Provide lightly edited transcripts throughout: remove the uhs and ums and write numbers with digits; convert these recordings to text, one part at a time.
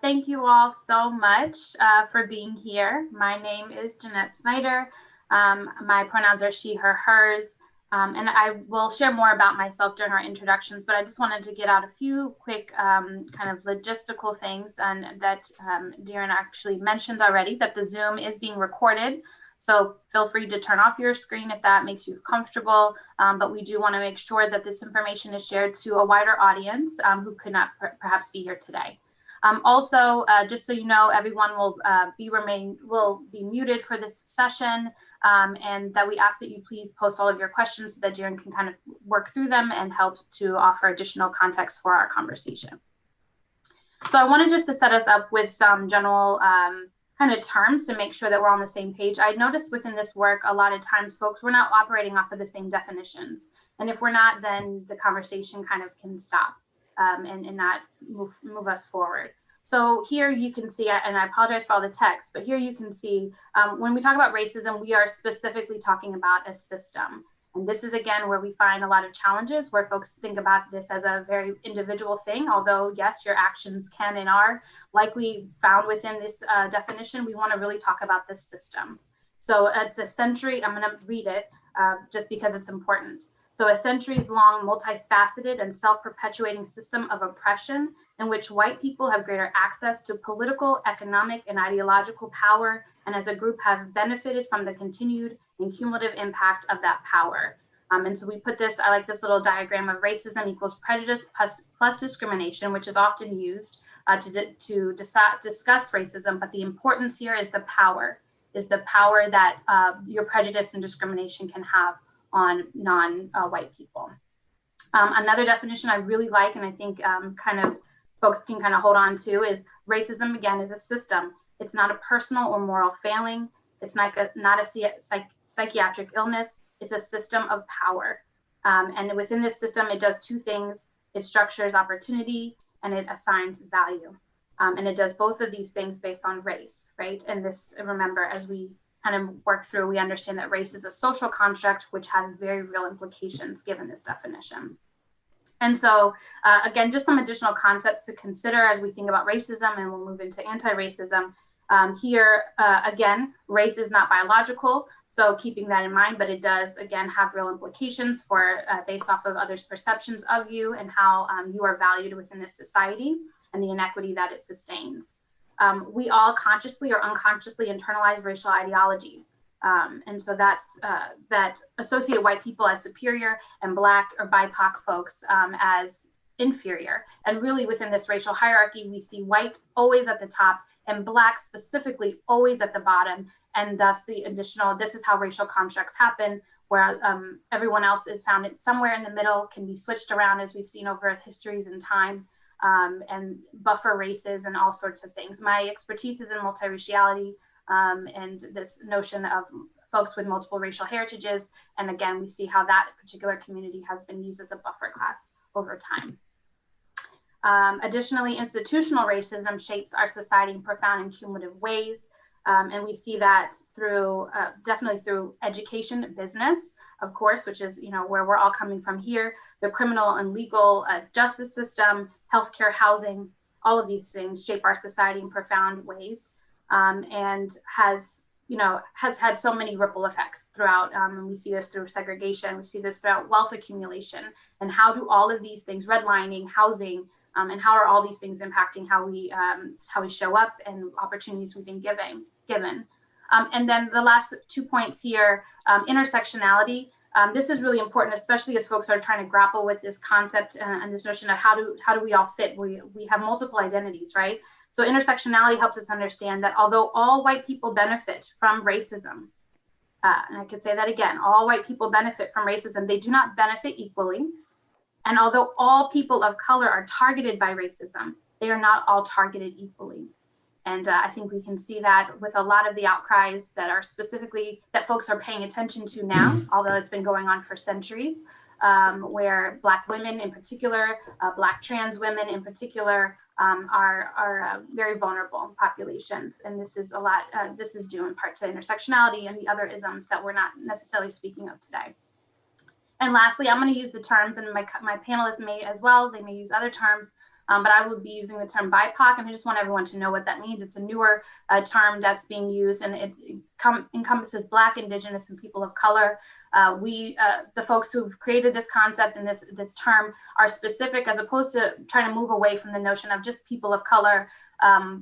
Thank you all so much for being here. My name is Jeanette Snider. My pronouns are she, her, hers. And I will share more about myself during our introductions, but I just wanted to get out a few quick kind of logistical things, and that Doireann actually mentioned already that the Zoom is being recorded. So feel free to turn off your screen if that makes you comfortable. But we do want to make sure that this information is shared to a wider audience who could not perhaps be here today. Also, just so you know, everyone will be muted for this session, and that we ask that you please post all of your questions so that Doireann can kind of work through them and help to offer additional context for our conversation. So I wanted just to set us up with some general kind of terms to make sure that we're on the same page. I noticed within this work, a lot of times folks, we're not operating off of the same definitions. And if we're not, then the conversation kind of can stop and not move us forward. So here you can see, and I apologize for all the text, but here you can see when we talk about racism, we are specifically talking about a system. And this is, again, where we find a lot of challenges where folks think about this as a very individual thing. Although, yes, your actions can and are likely found within this definition, we want to really talk about this system. So it's a century, I'm going to read it just because it's important. So a centuries-long, multifaceted and self-perpetuating system of oppression in which white people have greater access to political, economic, and ideological power, and as a group have benefited from the continued and cumulative impact of that power. And so we put this, I like this little diagram of racism equals prejudice plus discrimination, which is often used to discuss racism, but the importance here is the power that your prejudice and discrimination can have on non-white people. Another definition I really like, and I think kind of folks can kind of hold on to, is racism, again, is a system. It's not a personal or moral failing. It's not a psychiatric illness. It's a system of power. And within this system, it does two things. It structures opportunity and it assigns value. And it does both of these things based on race, right? And this, remember, as we kind of work through, we understand that race is a social construct, which has very real implications given this definition. And so, again, just some additional concepts to consider as we think about racism, and we'll move into anti-racism. Here, again, race is not biological, so keeping that in mind, but it does, again, have real implications for based off of others' perceptions of you and how you are valued within this society and the inequity that it sustains. We all consciously or unconsciously internalize racial ideologies. And so that associate white people as superior and Black or BIPOC folks as inferior. And really within this racial hierarchy, we see white always at the top and Black specifically always at the bottom. And thus this is how racial constructs happen, where everyone else is found somewhere in the middle, can be switched around as we've seen over histories and time, and buffer races and all sorts of things. My expertise is in multiraciality, and this notion of folks with multiple racial heritages. And again, we see how that particular community has been used as a buffer class over time. Additionally, institutional racism shapes our society in profound and cumulative ways. And we see that through, definitely through education, business, of course, which is, where we're all coming from here, the criminal and legal justice system, healthcare, housing, all of these things shape our society in profound ways. And has had so many ripple effects throughout. And we see this through segregation. We see this throughout wealth accumulation. And how do all of these things, redlining, housing, and how are all these things impacting how we show up and opportunities we've been given. And then the last 2 points here, intersectionality. This is really important, especially as folks are trying to grapple with this concept and this notion of how do we all fit? We have multiple identities, right? So intersectionality helps us understand that although all white people benefit from racism, and I could say that again, all white people benefit from racism, they do not benefit equally. And although all people of color are targeted by racism, they are not all targeted equally. And I think we can see that with a lot of the outcries that are specifically, that folks are paying attention to now, although it's been going on for centuries, where Black women in particular, Black trans women in particular, are very vulnerable populations. And this is this is due in part to intersectionality and the other isms that we're not necessarily speaking of today. And lastly, I'm going to use the terms, and my panelists may as well, they may use other terms, but I will be using the term BIPOC, and I just want everyone to know what that means. It's a newer term that's being used, and it encompasses Black, Indigenous, and people of color. The folks who've created this concept and this term are specific, as opposed to trying to move away from the notion of just people of color,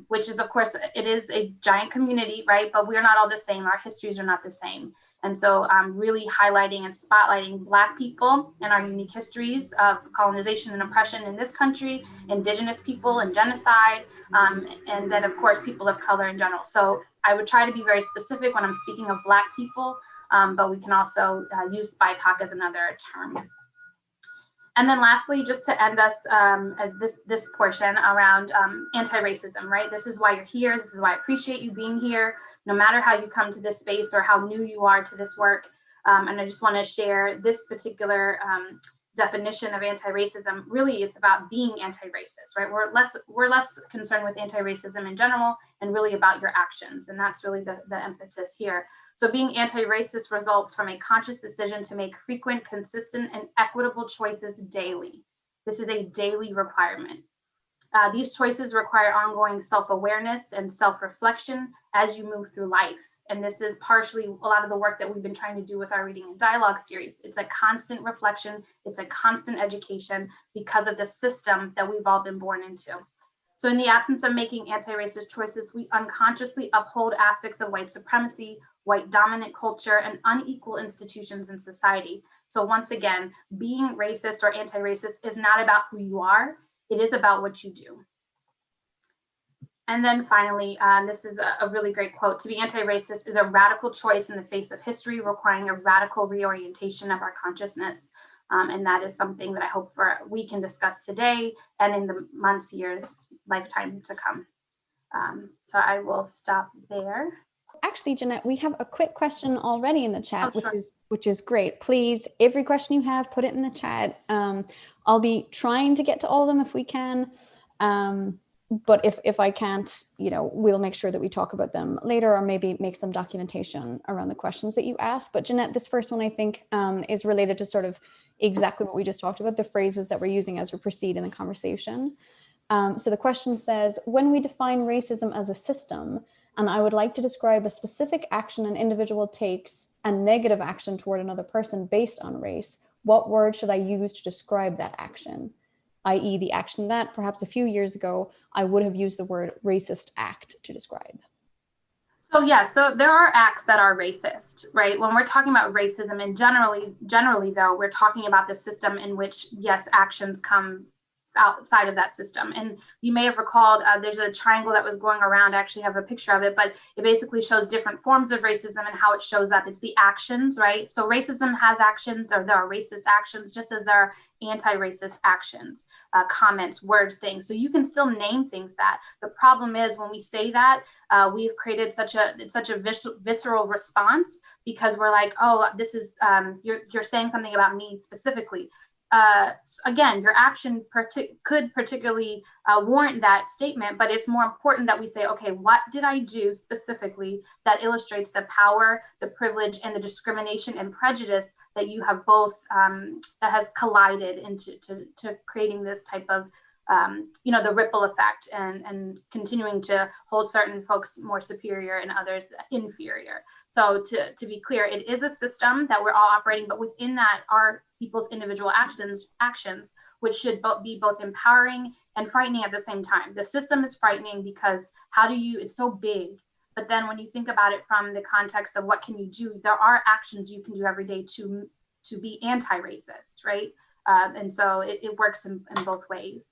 which is, of course, it is a giant community, right? But we're not all the same. Our histories are not the same. And so really highlighting and spotlighting Black people and our unique histories of colonization and oppression in this country, Indigenous people and genocide, and then, of course, people of color in general. So I would try to be very specific when I'm speaking of Black people, but we can also use BIPOC as another term. And then lastly, just to end us as this portion around anti-racism, right? This is why you're here. This is why I appreciate you being here, no matter how you come to this space or how new you are to this work. And I just want to share this particular definition of anti-racism. Really, it's about being anti-racist, right? We're less concerned with anti-racism in general and really about your actions. And that's really the emphasis here. So being anti-racist results from a conscious decision to make frequent, consistent, and equitable choices daily. This is a daily requirement. These choices require ongoing self-awareness and self-reflection as you move through life. And this is partially a lot of the work that we've been trying to do with our Reading and Dialogue series. It's a constant reflection. It's a constant education because of the system that we've all been born into. So in the absence of making anti-racist choices, we unconsciously uphold aspects of white supremacy, white dominant culture, and unequal institutions in society. So once again, being racist or anti-racist is not about who you are. It is about what you do. And then finally, this is a really great quote: to be anti-racist is a radical choice in the face of history, requiring a radical reorientation of our consciousness. And that is something that I hope we can discuss today and in the months, years, lifetime to come. So I will stop there. Actually, Jeanette, we have a quick question already in the chat, which is great. Please, every question you have, put it in the chat. I'll be trying to get to all of them if we can. But if I can't, we'll make sure that we talk about them later, or maybe make some documentation around the questions that you asked. But Jeanette, this first one, I think, is related to sort of exactly what we just talked about, the phrases that we're using as we proceed in the conversation. So the question says, when we define racism as a system, and I would like to describe a specific action an individual takes and negative action toward another person based on race, what word should I use to describe that action? I.e. the action that perhaps a few years ago, I would have used the word racist act to describe. So yes, so there are acts that are racist, right? When we're talking about racism, and generally though, we're talking about the system in which, yes, actions come outside of that system. And you may have recalled, there's a triangle that was going around. I actually have a picture of it, but it basically shows different forms of racism and how it shows up. It's the actions, right? So racism has actions, or there are racist actions, just as there are anti-racist actions, comments, words, things. So you can still name things that. The problem is when we say that, we've created such a visceral response, because we're like, oh, this is, you're saying something about me specifically. Again, your action could particularly warrant that statement, but it's more important that we say, okay, what did I do specifically that illustrates the power, the privilege, and the discrimination and prejudice that you have both, that has collided into creating this type of, the ripple effect and continuing to hold certain folks more superior and others inferior. So to be clear, it is a system that we're all operating, but within that are people's individual actions, which should be both empowering and frightening at the same time. The system is frightening because it's so big, but then when you think about it from the context of what can you do, there are actions you can do every day to be anti-racist, right? And so it works in both ways.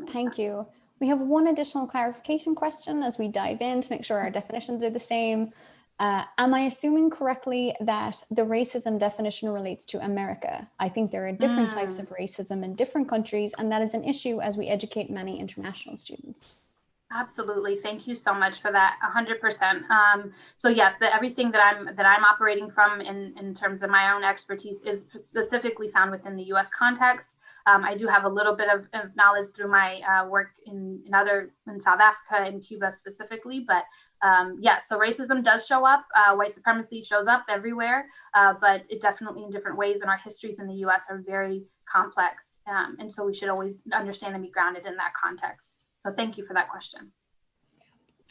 Thank you. We have one additional clarification question as we dive in to make sure our definitions are the same. Am I assuming correctly that the racism definition relates to America? I think there are different types of racism in different countries, and that is an issue as we educate many international students. Absolutely. Thank you so much for that. 100%. So yes, everything that I'm operating from in terms of my own expertise is specifically found within the U.S. context. I do have a little bit of knowledge through my work in South Africa and Cuba specifically, but yeah, so racism does show up. White supremacy shows up everywhere, but it definitely in different ways. And our histories in the US are very complex. And so we should always understand and be grounded in that context. So thank you for that question.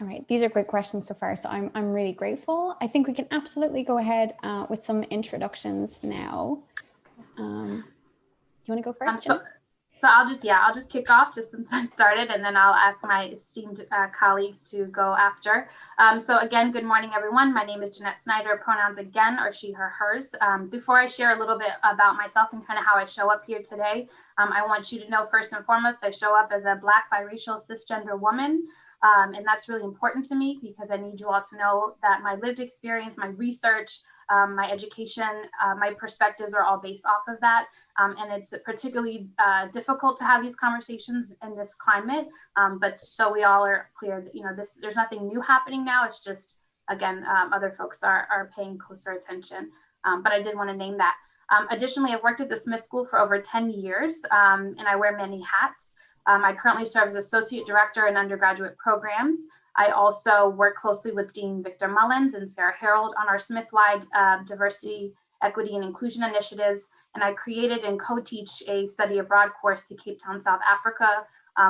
All right, these are great questions so far, so I'm really grateful. I think we can absolutely go ahead with some introductions now. You want to go first? So I'll just kick off just since I started, and then I'll ask my esteemed colleagues to go after. So again, good morning, everyone. My name is Jeanette Snider, pronouns again are she, her, hers. Before I share a little bit about myself and kind of how I show up here today, I want you to know first and foremost, I show up as a Black, biracial, cisgender woman. And that's really important to me because I need you all to know that my lived experience, my research, my education, my perspectives are all based off of that. And it's particularly difficult to have these conversations in this climate. But so we all are clear that, there's nothing new happening now. It's just, again, other folks are paying closer attention. But I did want to name that. Additionally, I've worked at the Smith School for over 10 years, and I wear many hats. I currently serve as Associate Director in undergraduate programs. I also work closely with Dean Victor Mullins and Sarah Harold on our Smith-wide diversity, equity, and inclusion initiatives. And I created and co-teach a study abroad course to Cape Town, South Africa,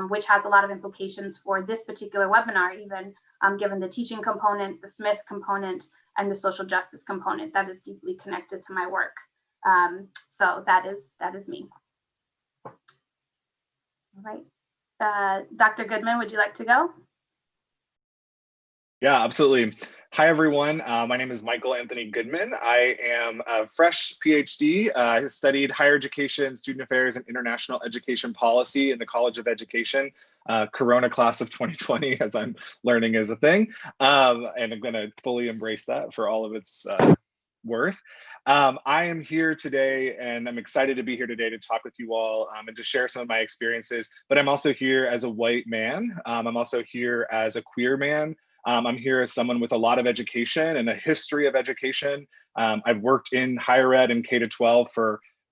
which has a lot of implications for this particular webinar, even given the teaching component, the Smith component, and the social justice component that is deeply connected to my work. So that is me. All right. Dr. Goodman, would you like to go? Yeah, absolutely. Hi, everyone. My name is Michael Anthony Goodman. I am a fresh PhD. I studied higher education, student affairs, and international education policy in the College of Education, Corona class of 2020, as I'm learning is a thing. And I'm going to fully embrace that for all of its worth. I am here today and I'm excited to be here today to talk with you all and to share some of my experiences, but I'm also here as a white man. I'm also here as a queer man. I'm here as someone with a lot of education and a history of education. I've worked in higher ed and K-12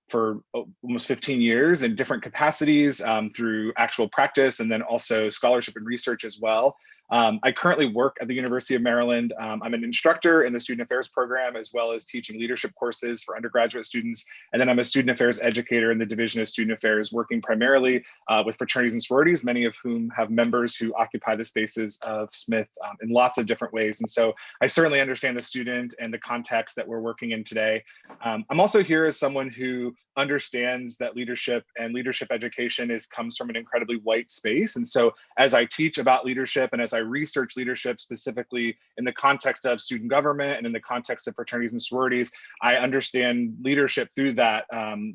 for almost 15 years in different capacities through actual practice and then also scholarship and research as well. I currently work at the University of Maryland. I'm an instructor in the student affairs program, as well as teaching leadership courses for undergraduate students. And then I'm a student affairs educator in the Division of Student Affairs, working primarily with fraternities and sororities, many of whom have members who occupy the spaces of Smith in lots of different ways. And so I certainly understand the student and the context that we're working in today. I'm also here as someone who understands that leadership and leadership education comes from an incredibly white space. And so as I teach about leadership and as I research leadership specifically in the context of student government and in the context of fraternities and sororities, I understand leadership through that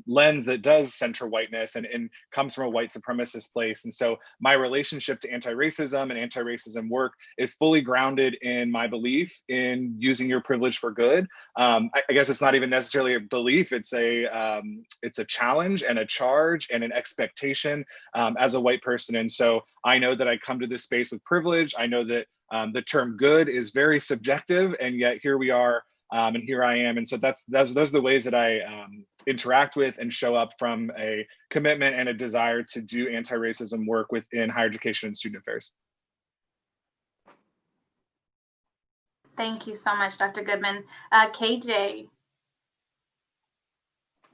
lens that does center whiteness and comes from a white supremacist place. And so my relationship to anti-racism and anti-racism work is fully grounded in my belief in using your privilege for good. I guess it's not even necessarily a belief, it's a challenge and a charge and an expectation as a white person. And so I know that I come to this space with privilege. I know that the term good is very subjective, and yet here we are and here I am. And so those are the ways that I interact with and show up from a commitment and a desire to do anti-racism work within higher education and student affairs. Thank you so much, Dr. Goodman. KJ.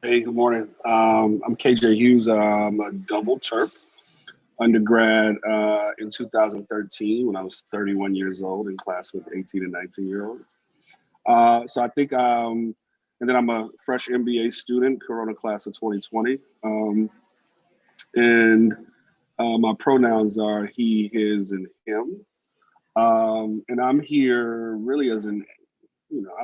Hey, good morning. I'm KJ Hughes. I'm a double terp undergrad in 2013 when I was 31 years old in class with 18 and 19-year-olds. So I think, and then I'm a fresh MBA student, Corona class of 2020. And my pronouns are he, his, and him. And I'm here really as I'm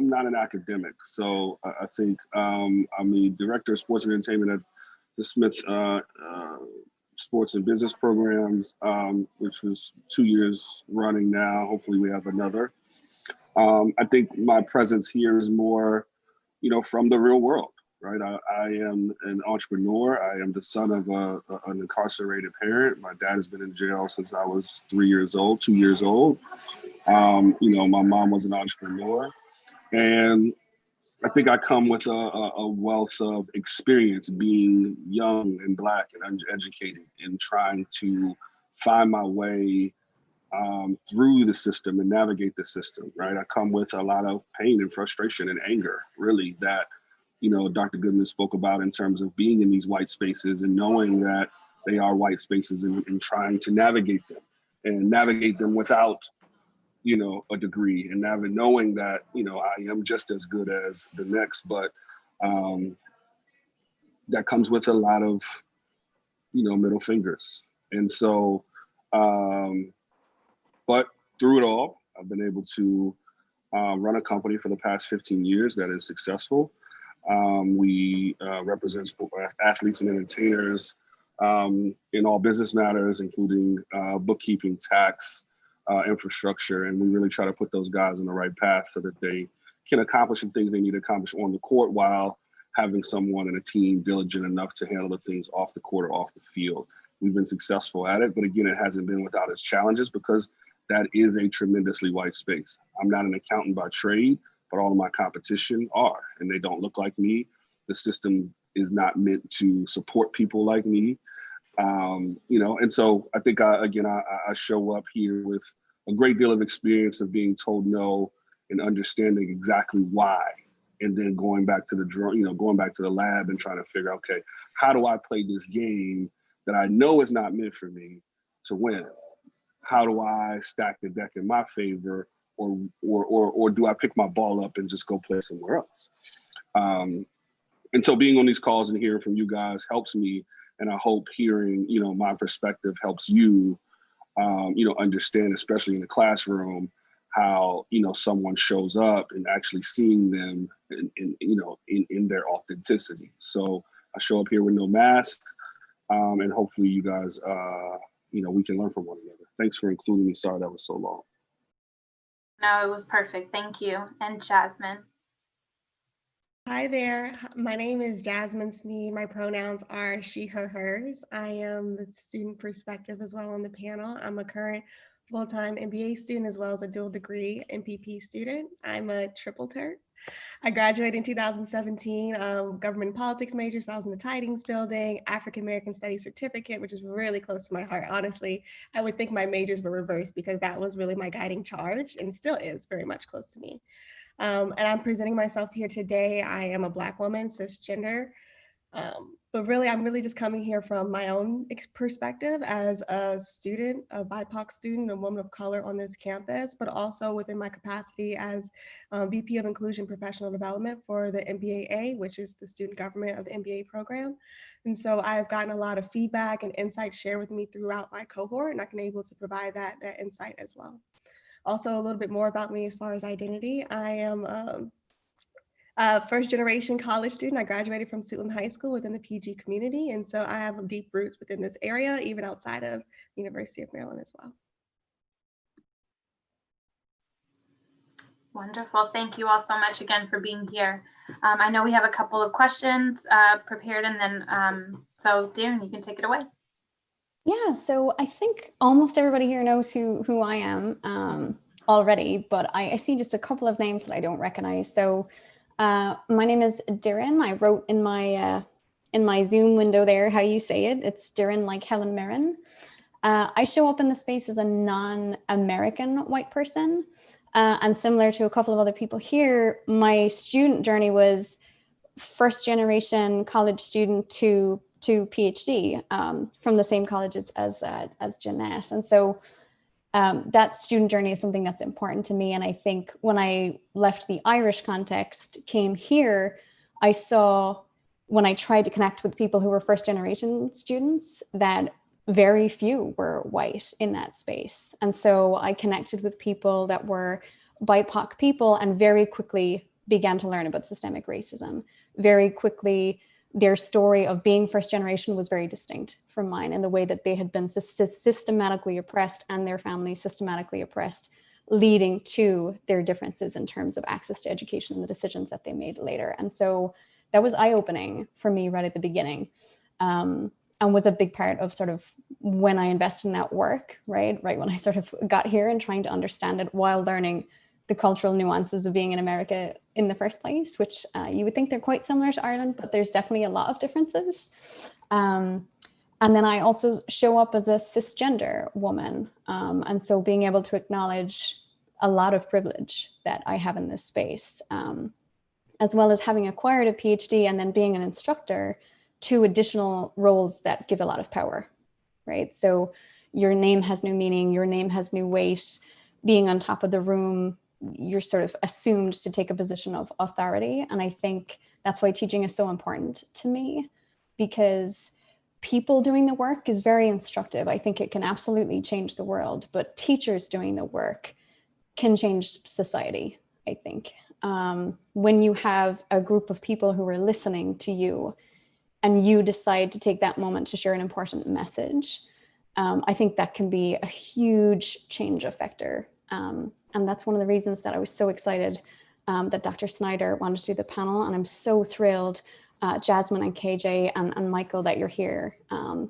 not an academic, so I think I'm the director of sports and entertainment at the Smith Sports and Business Programs, which was 2 years running now. Hopefully we have another. I think my presence here is more, from the real world, right? I am an entrepreneur. I am the son of an incarcerated parent. My dad has been in jail since I was 2 years old. My mom was an entrepreneur. And I think I come with a wealth of experience being young and Black and uneducated and trying to find my way through the system and navigate the system, right? I come with a lot of pain and frustration and anger, really, that, you know, Dr. Goodman spoke about in terms of being in these white spaces and knowing that they are white spaces and trying to navigate them without, you know, a degree, and never knowing that, you know, I am just as good as the next, but that comes with a lot of, you know, middle fingers. And so, but through it all, I've been able to run a company for the past 15 years that is successful. We represent athletes and entertainers in all business matters, including bookkeeping, tax, infrastructure, and we really try to put those guys on the right path so that they can accomplish the things they need to accomplish on the court while having someone in a team diligent enough to handle the things off the court or off the field. We've been successful at it, but again, it hasn't been without its challenges because that is a tremendously white space. I'm not an accountant by trade, but all of my competition are, and they don't look like me. The system is not meant to support people like me. You know, and so I think I show up here with a great deal of experience of being told no and understanding exactly why, and then going back to the lab and trying to figure out, okay, how do I play this game that I know is not meant for me to win? How do I stack the deck in my favor, or do I pick my ball up and just go play somewhere else? And so being on these calls and hearing from you guys helps me, and I hope hearing, you know, my perspective helps you, you know, understand, especially in the classroom, how, you know, someone shows up and actually seeing them in their authenticity. So I show up here with no mask, and hopefully you guys, you know, we can learn from one another. Thanks for including me. Sorry that was so long. No, it was perfect. Thank you. And Jasmine. Hi there. My name is Jasmine Sneed. My pronouns are she, her, hers. I am the student perspective as well on the panel. I'm a current full-time MBA student as well as a dual degree MPP student. I'm a triple turd. I graduated in 2017, government and politics major, so I was in the Tidings building, African American Studies certificate, which is really close to my heart. Honestly, I would think my majors were reversed because that was really my guiding charge and still is very much close to me. And I'm presenting myself here today. I am a Black woman, cisgender, but really, I'm really just coming here from my own perspective as a student, a BIPOC student, a woman of color on this campus, but also within my capacity as VP of Inclusion Professional Development for the MBAA, which is the student government of the MBA program. And so I've gotten a lot of feedback and insight shared with me throughout my cohort, and I've been able to provide that insight as well. Also, a little bit more about me as far as identity. I am a first generation college student. I graduated from Suitland High School within the PG community. And so I have deep roots within this area, even outside of the University of Maryland as well. Wonderful. Thank you all so much again for being here. I know we have a couple of questions prepared, and then so Doireann, you can take it away. Yeah, so I think almost everybody here knows who I am already, but I see just a couple of names that I don't recognize. So my name is Doireann. I wrote in my Zoom window there how you say it. It's Doireann, like Helen Mirren. I show up in the space as a non-American white person. And similar to a couple of other people here, my student journey was first generation college student to PhD from the same colleges as Jeanette. And so that student journey is something that's important to me. And I think when I left the Irish context, came here, I saw when I tried to connect with people who were first generation students that very few were white in that space. And so I connected with people that were BIPOC people and very quickly began to learn about systemic racism. Very quickly, their story of being first generation was very distinct from mine in the way that they had been systematically oppressed and their families systematically oppressed, leading to their differences in terms of access to education and the decisions that they made later. And so that was eye-opening for me right at the beginning, and was a big part of sort of when I invested in that work, right when I sort of got here and trying to understand it while learning the cultural nuances of being in America in the first place, which you would think they're quite similar to Ireland, but there's definitely a lot of differences. And And then I also show up as a cisgender woman. And so being able to acknowledge a lot of privilege that I have in this space, as well as having acquired a PhD and then being an instructor, two additional roles that give a lot of power, right? So your name has new meaning, your name has new weight. Being on top of the room, you're sort of assumed to take a position of authority. And I think that's why teaching is so important to me, because people doing the work is very instructive. I think it can absolutely change the world, but teachers doing the work can change society, I think. When you have a group of people who are listening to you and you decide to take that moment to share an important message, I think that can be a huge change effector. And that's one of the reasons that I was so excited that Dr. Snider wanted to do the panel. And I'm so thrilled, Jasmine and KJ and Michael, that you're here,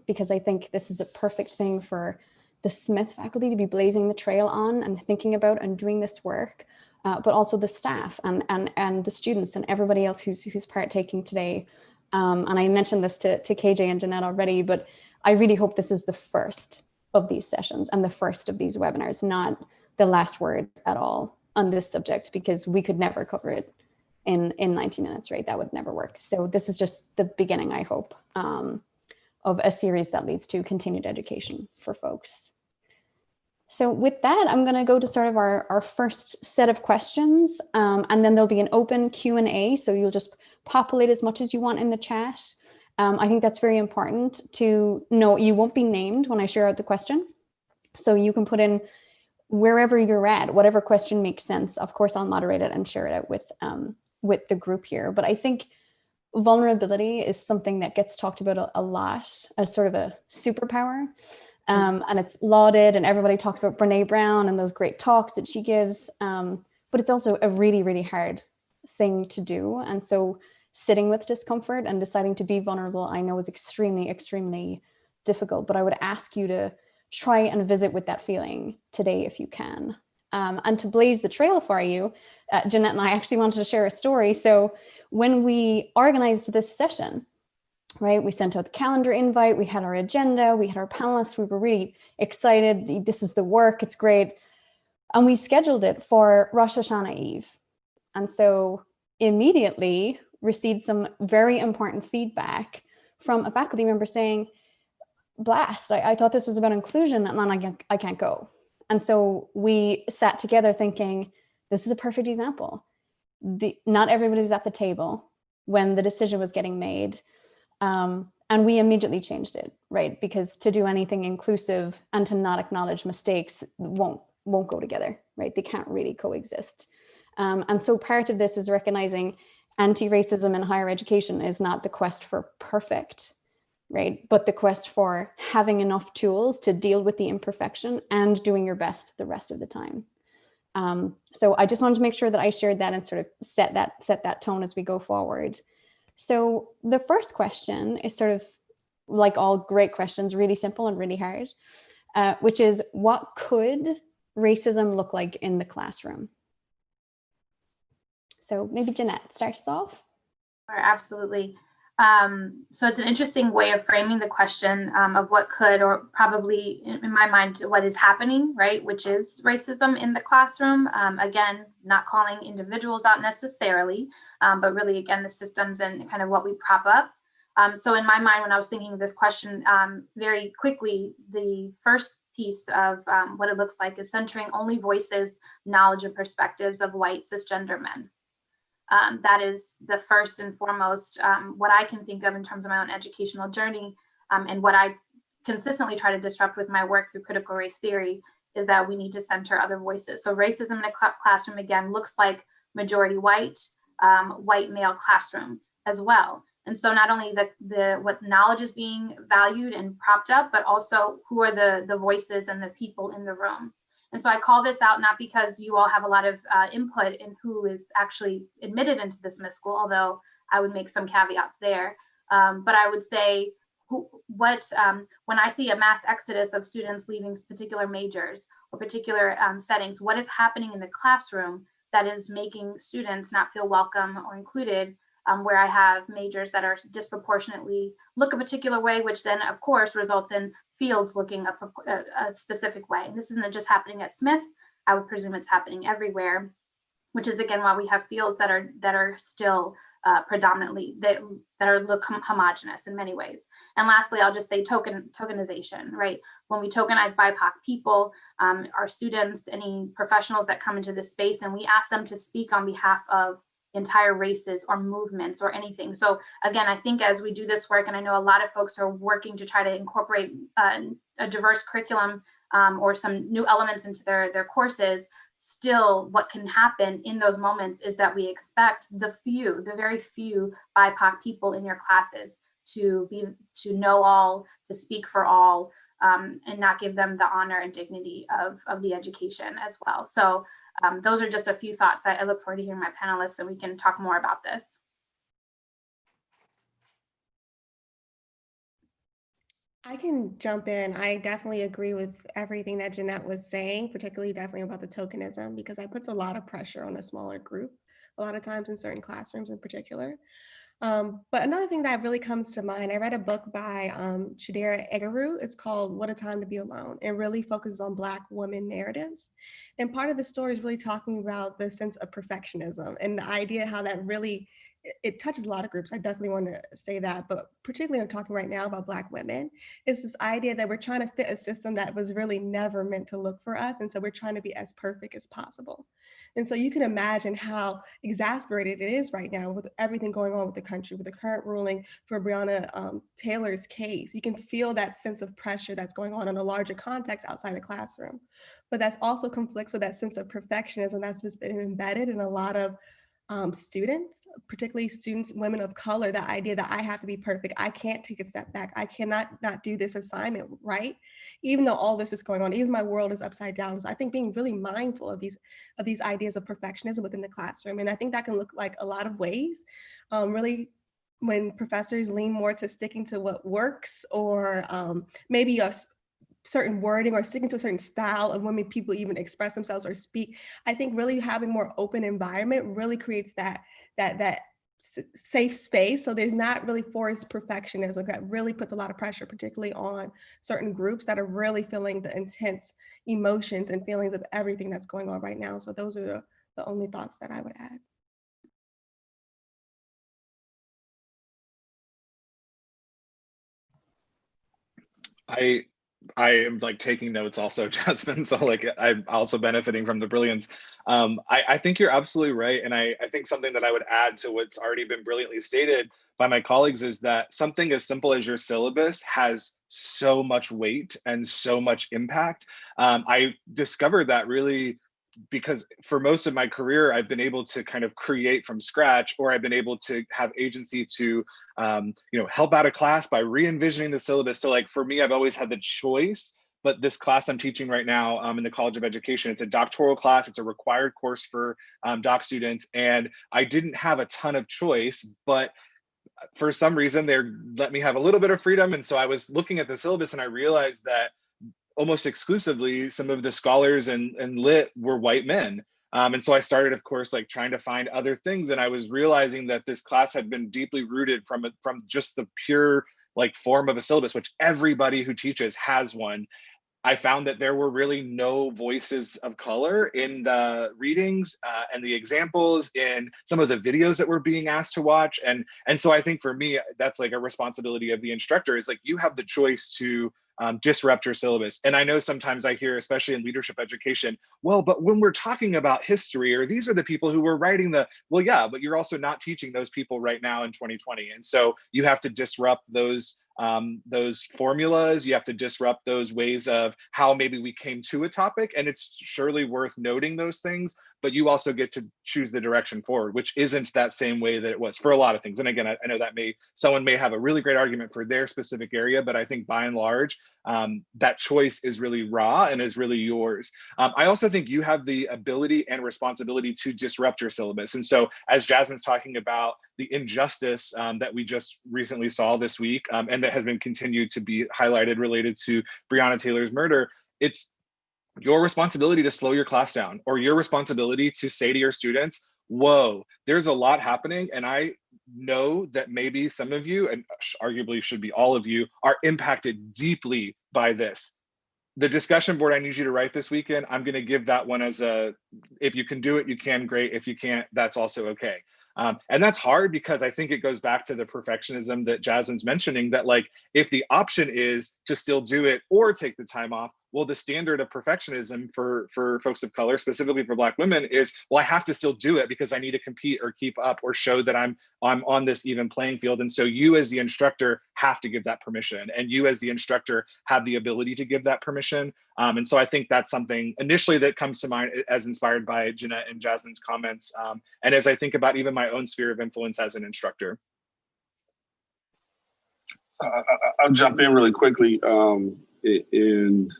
because I think this is a perfect thing for the Smith faculty to be blazing the trail on and thinking about and doing this work, but also the staff and the students and everybody else who's partaking today. And I mentioned this to KJ and Jeanette already, but I really hope this is the first of these sessions and the first of these webinars, not the last word at all on this subject, because we could never cover it in 90 minutes, right? That would never work. So this is just the beginning, I hope, of a series that leads to continued education for folks. So with that, I'm going to go to sort of our first set of questions, and then there'll be an open Q&A. So you'll just populate as much as you want in the chat. I think that's very important to know. You won't be named when I share out the question. So you can put in wherever you're at, whatever question makes sense. Of course, I'll moderate it and share it out with the group here. But I think vulnerability is something that gets talked about a lot as sort of a superpower. And it's lauded, and everybody talks about Brene Brown and those great talks that she gives. But it's also a really, really hard thing to do. And so sitting with discomfort and deciding to be vulnerable, I know, is extremely, extremely difficult. But I would ask you to try and visit with that feeling today if you can. And to blaze the trail for you, Jeanette and I actually wanted to share a story. So when we organized this session, right, we sent out the calendar invite, we had our agenda, we had our panelists, we were really excited. This is the work, it's great. And we scheduled it for Rosh Hashanah Eve. And so immediately received some very important feedback from a faculty member saying, blast, I thought this was about inclusion and I can't go. And so we sat together thinking, this is a perfect example. Not everybody was at the table when the decision was getting made. And we immediately changed it, right? Because to do anything inclusive and to not acknowledge mistakes won't go together, right? They can't really coexist. And so part of this is recognizing anti-racism in higher education is not the quest for perfect, right? But the quest for having enough tools to deal with the imperfection and doing your best the rest of the time. So I just wanted to make sure that I shared that and sort of set that tone as we go forward. So the first question is sort of like all great questions, really simple and really hard, which is, what could racism look like in the classroom? So maybe Jeanette, start us off. Sure, absolutely. So it's an interesting way of framing the question of what could, or probably in my mind, what is happening, right? Which is racism in the classroom. Again, not calling individuals out necessarily, but really, again, the systems and kind of what we prop up. So in my mind, when I was thinking of this question, very quickly, the first piece of what it looks like is centering only voices, knowledge, and perspectives of white cisgender men. That is the first and foremost what I can think of in terms of my own educational journey, and what I consistently try to disrupt with my work through critical race theory is that we need to center other voices. So racism in a classroom, again, looks like majority white, white male classroom as well. And so not only what knowledge is being valued and propped up, but also who are the voices and the people in the room. And so I call this out not because you all have a lot of input in who is actually admitted into the Smith School, although I would make some caveats there. But I would say when I see a mass exodus of students leaving particular majors or particular settings, what is happening in the classroom that is making students not feel welcome or included where I have majors that are disproportionately look a particular way, which then of course results in fields looking a specific way. And this isn't just happening at Smith. I would presume it's happening everywhere, which is again why we have fields that are still predominantly that look homogenous in many ways. And lastly, I'll just say tokenization, right? When we tokenize BIPOC people, our students, any professionals that come into this space, and we ask them to speak on behalf of entire races or movements or anything. So again, I think as we do this work, and I know a lot of folks are working to try to incorporate a diverse curriculum or some new elements into their courses, still what can happen in those moments is that we expect the very few BIPOC people in your classes to know all, to speak for all, and not give them the honor and dignity of the education as well. So those are just a few thoughts. I look forward to hearing my panelists and we can talk more about this. I can jump in. I definitely agree with everything that Jeanette was saying, particularly definitely about the tokenism, because that puts a lot of pressure on a smaller group, a lot of times in certain classrooms in particular. But another thing that really comes to mind, I read a book by Chidera Egeru. It's called What a Time to Be Alone. It really focuses on Black women narratives. And part of the story is really talking about the sense of perfectionism and the idea how that really, it touches a lot of groups. I definitely want to say that, but particularly I'm talking right now about Black women. It's this idea that we're trying to fit a system that was really never meant to look for us. And so we're trying to be as perfect as possible. And so you can imagine how exasperated it is right now with everything going on with the country, with the current ruling for Breonna Taylor's case. You can feel that sense of pressure that's going on in a larger context outside the classroom. But that's also conflicts with that sense of perfectionism that's just been embedded in a lot of students, particularly students, women of color, the idea that I have to be perfect. I can't take a step back. I cannot not do this assignment right, even though all this is going on, even my world is upside down. So I think being really mindful of these ideas of perfectionism within the classroom. And I think that can look like a lot of ways, really when professors lean more to sticking to what works, or maybe a certain wording or sticking to a certain style of when people even express themselves or speak. I think really having more open environment really creates that safe space. So there's not really forced perfectionism that really puts a lot of pressure, particularly on certain groups that are really feeling the intense emotions and feelings of everything that's going on right now. So those are the only thoughts that I would add. I am like taking notes also, Jasmine. So like I'm also benefiting from the brilliance. I think you're absolutely right. And I think something that I would add to what's already been brilliantly stated by my colleagues is that something as simple as your syllabus has so much weight and so much impact. I discovered that really because for most of my career, I've been able to kind of create from scratch, or I've been able to have agency to, help out a class by re-envisioning the syllabus. So like for me, I've always had the choice, but this class I'm teaching right now in the College of Education, it's a doctoral class. It's a required course for doc students. And I didn't have a ton of choice, but for some reason they let me have a little bit of freedom. And so I was looking at the syllabus and I realized that almost exclusively some of the scholars and lit were white men. And so I started, of course, like trying to find other things. And I was realizing that this class had been deeply rooted from just the pure like form of a syllabus, which everybody who teaches has one. I found that there were really no voices of color in the readings and the examples in some of the videos that we're being asked to watch. And so I think for me, that's like a responsibility of the instructor is like, you have the choice to disrupt your syllabus. And I know sometimes I hear, especially in leadership education, well, but when we're talking about history, or these are the people who were writing well, yeah, but you're also not teaching those people right now in 2020. And so you have to disrupt those formulas. You have to disrupt those ways of how maybe we came to a topic. And it's surely worth noting those things, but you also get to choose the direction forward, which isn't that same way that it was for a lot of things. And again, I know that someone may have a really great argument for their specific area, but I think by and large, that choice is really raw and is really yours. I also think you have the ability and responsibility to disrupt your syllabus. And so as Jasmine's talking about the injustice that we just recently saw this week, and that has been continued to be highlighted related to Breonna Taylor's murder, it's your responsibility to slow your class down, or your responsibility to say to your students, whoa, there's a lot happening. And I know that maybe some of you, and arguably should be all of you, are impacted deeply by this. The discussion board I need you to write this weekend, I'm going to give that one as a, if you can do it, you can, great. If you can't, that's also okay. And that's hard because I think it goes back to the perfectionism that Jasmine's mentioning, that like, if the option is to still do it or take the time off, well, the standard of perfectionism for folks of color, specifically for Black women, is, well, I have to still do it because I need to compete or keep up or show that I'm on this even playing field. And so you as the instructor have to give that permission, and you as the instructor have the ability to give that permission. And so I think that's something initially that comes to mind as inspired by Jeanette and Jasmine's comments. And as I think about even my own sphere of influence as an instructor. I'll jump in really quickly and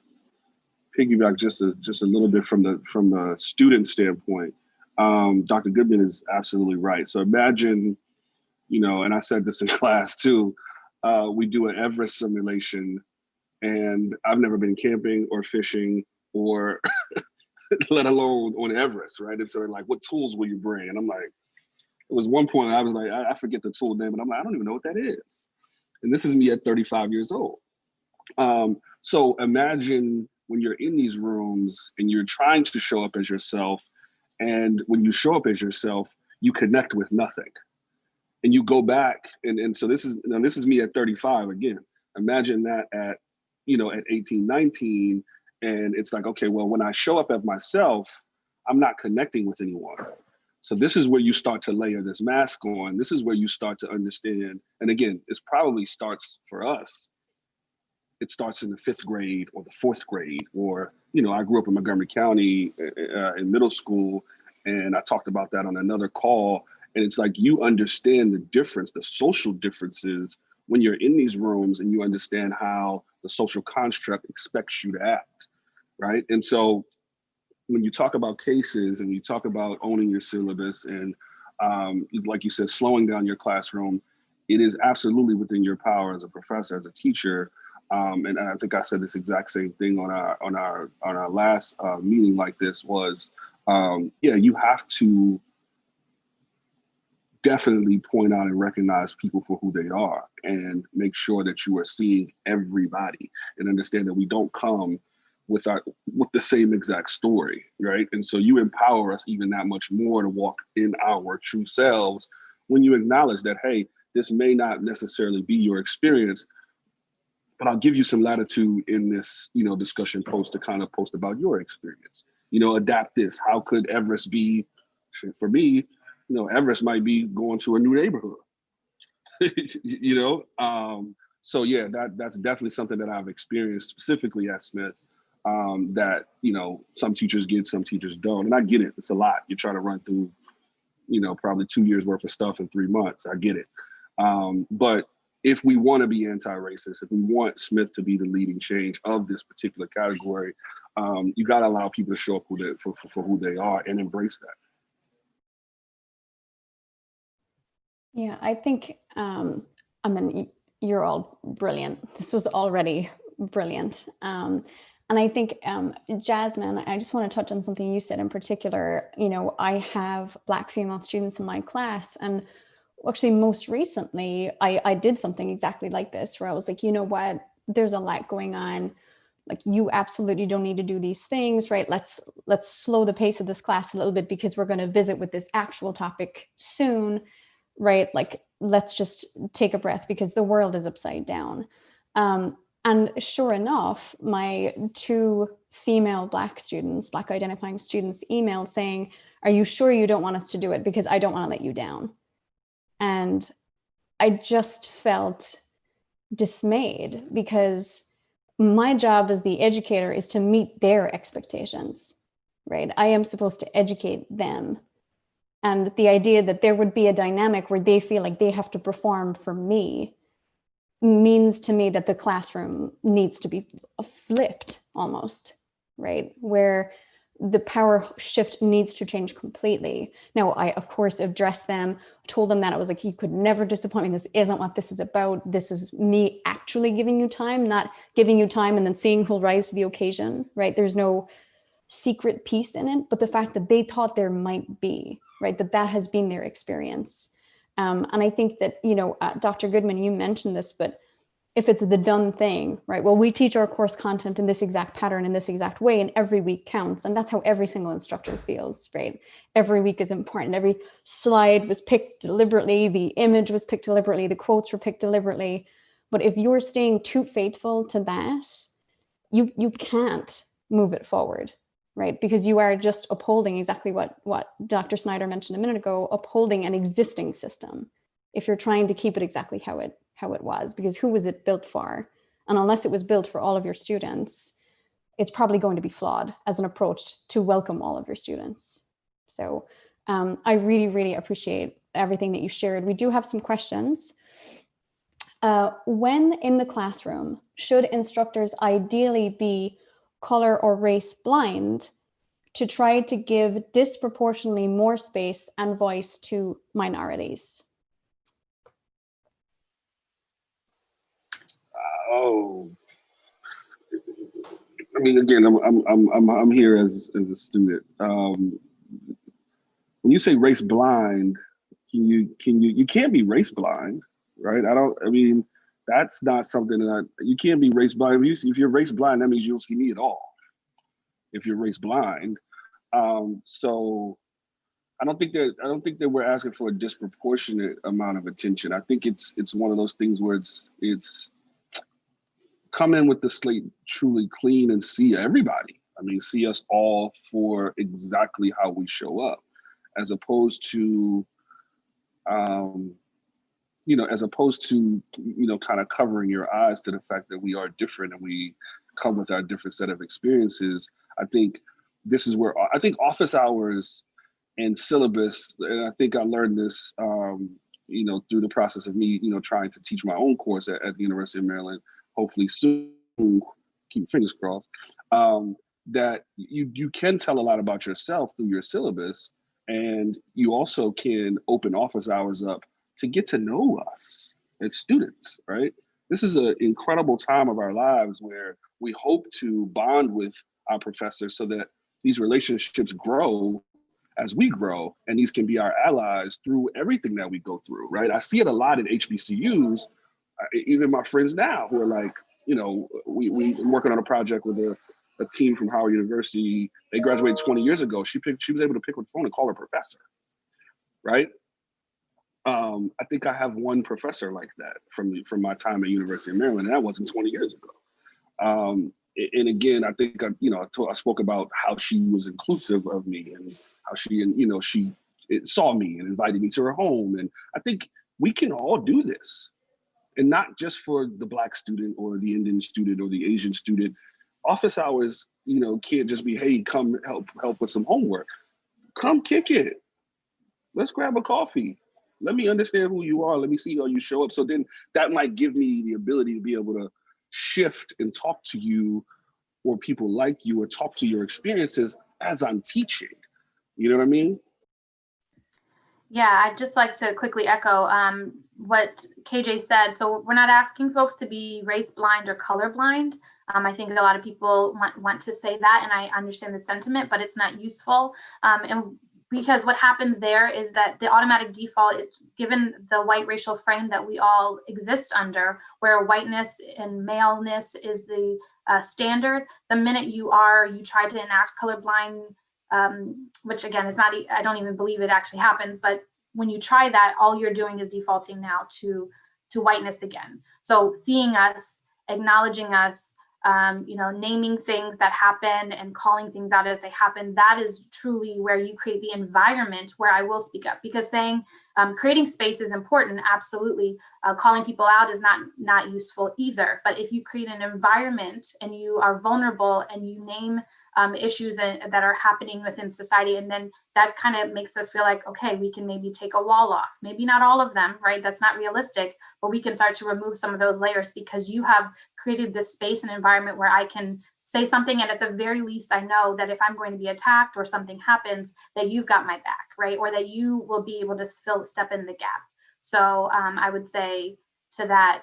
piggyback just a little bit from the student standpoint. Dr. Goodman is absolutely right. So imagine, and I said this in class too, we do an Everest simulation, and I've never been camping or fishing or let alone on Everest, right? And so they're like, what tools will you bring? And I'm like, it was one point I was like, I forget the tool name, and I'm like, I don't even know what that is. And this is me at 35 years old. So imagine when you're in these rooms and you're trying to show up as yourself, and when you show up as yourself, you connect with nothing. And you go back, and so this is me at 35 again. Imagine that at 18, 19, and it's like, okay, well, when I show up as myself, I'm not connecting with anyone. So this is where you start to layer this mask on. This is where you start to understand. And again, it probably starts for us. It starts in the 5th grade or the 4th grade, or, I grew up in Montgomery County in middle school, and I talked about that on another call. And it's like, you understand the difference, the social differences when you're in these rooms, and you understand how the social construct expects you to act, right? And so when you talk about cases and you talk about owning your syllabus and like you said, slowing down your classroom, it is absolutely within your power as a professor, as a teacher. And I think I said this exact same thing on our last meeting like this was, you have to definitely point out and recognize people for who they are, and make sure that you are seeing everybody and understand that we don't come with the same exact story, right? And so you empower us even that much more to walk in our true selves when you acknowledge that, hey, this may not necessarily be your experience, but I'll give you some latitude in this, discussion post to kind of post about your experience. Adapt this. How could Everest be, for me, Everest might be going to a new neighborhood. So yeah, that's definitely something that I've experienced specifically at Smith. That some teachers get, some teachers don't, and I get it. It's a lot. You're trying to run through, probably 2 years worth of stuff in 3 months. I get it. But if we want to be anti-racist, if we want Smith to be the leading change of this particular category, you got to allow people to show up for who they are and embrace that. Yeah, I think, you're all brilliant. This was already brilliant. And I think, Jasmine, I just want to touch on something you said in particular. I have Black female students in my class, and actually most recently, I did something exactly like this, where I was like, you know what, there's a lot going on. Like, you absolutely don't need to do these things, right? Let's slow the pace of this class a little bit, because we're going to visit with this actual topic soon, right? Like, let's just take a breath, because the world is upside down. And sure enough, my 2 female Black students, Black identifying students, emailed saying, are you sure you don't want us to do it? Because I don't want to let you down. And I just felt dismayed, because my job as the educator is to meet their expectations, right? I am supposed to educate them. And the idea that there would be a dynamic where they feel like they have to perform for me means to me that the classroom needs to be flipped almost, right? Where the power shift needs to change completely. Now, I, of course, addressed them, told them that I was like, you could never disappoint me. This isn't what this is about. This is me actually giving you time, not giving you time and then seeing who'll rise to the occasion, right? There's no secret piece in it, but the fact that they thought there might be, right? That has been their experience. And I think that, Dr. Goodman, you mentioned this, but if it's the done thing, right? Well, we teach our course content in this exact pattern, in this exact way, and every week counts. And that's how every single instructor feels, right? Every week is important. Every slide was picked deliberately. The image was picked deliberately. The quotes were picked deliberately. But if you're staying too faithful to that, you can't move it forward, right? Because you are just upholding exactly what Dr. Snider mentioned a minute ago, upholding an existing system. If you're trying to keep it exactly how it was, because who was it built for? And unless it was built for all of your students, it's probably going to be flawed as an approach to welcome all of your students. So I really, really appreciate everything that you shared. We do have some questions. When in the classroom, should instructors ideally be color or race blind to try to give disproportionately more space and voice to minorities? Oh, I mean, again, I'm here as a student. When you say race blind, you can't be race blind, right? I mean, that's not something that you can't be race blind. If you're race blind, that means you don't see me at all. If you're race blind, so I don't think that we're asking for a disproportionate amount of attention. I think it's one of those things where it's come in with the slate truly clean and see everybody. I mean, see us all for exactly how we show up, as opposed to, kind of covering your eyes to the fact that we are different and we come with our different set of experiences. I think this is where I think office hours and syllabus, and I think I learned this, through the process of me, trying to teach my own course at the University of Maryland, hopefully soon, keep fingers crossed, that you can tell a lot about yourself through your syllabus, and you also can open office hours up to get to know us as students, right? This is an incredible time of our lives where we hope to bond with our professors so that these relationships grow as we grow, and these can be our allies through everything that we go through, right? I see it a lot in HBCUs, even my friends now who are like, I'm working on a project with a team from Howard University. They graduated 20 years ago. She was able to pick up the phone and call her professor, right? I think I have one professor like that from my time at University of Maryland, and that wasn't 20 years ago. And again, I think I spoke about how she was inclusive of me and how she saw me and invited me to her home. And I think we can all do this, and not just for the Black student or the Indian student or the Asian student. Office hours, can't just be, hey, come help with some homework. Come kick it. Let's grab a coffee. Let me understand who you are. Let me see how you show up. So then that might give me the ability to be able to shift and talk to you or people like you, or talk to your experiences as I'm teaching. You know what I mean? Yeah, I'd just like to quickly echo what KJ said. So we're not asking folks to be race blind or color blind. I think a lot of people want to say that, and I understand the sentiment, but it's not useful. And because what happens there is that the automatic default, it's given the white racial frame that we all exist under, where whiteness and maleness is the standard. The minute you try to enact colorblind, which again is not, I don't even believe it actually happens, but when you try that, all you're doing is defaulting now to whiteness again. So seeing us, acknowledging us, naming things that happen and calling things out as they happen, that is truly where you create the environment where I will speak up. Because saying, creating space is important, absolutely. Calling people out is not useful either. But if you create an environment and you are vulnerable and you name issues that are happening within society, and then that kind of makes us feel like, okay, we can maybe take a wall off. Maybe not all of them, right? That's not realistic, but we can start to remove some of those layers because you have created this space and environment where I can say something, and at the very least, I know that if I'm going to be attacked or something happens, that you've got my back, right? Or that you will be able to step in the gap. So I would say to that,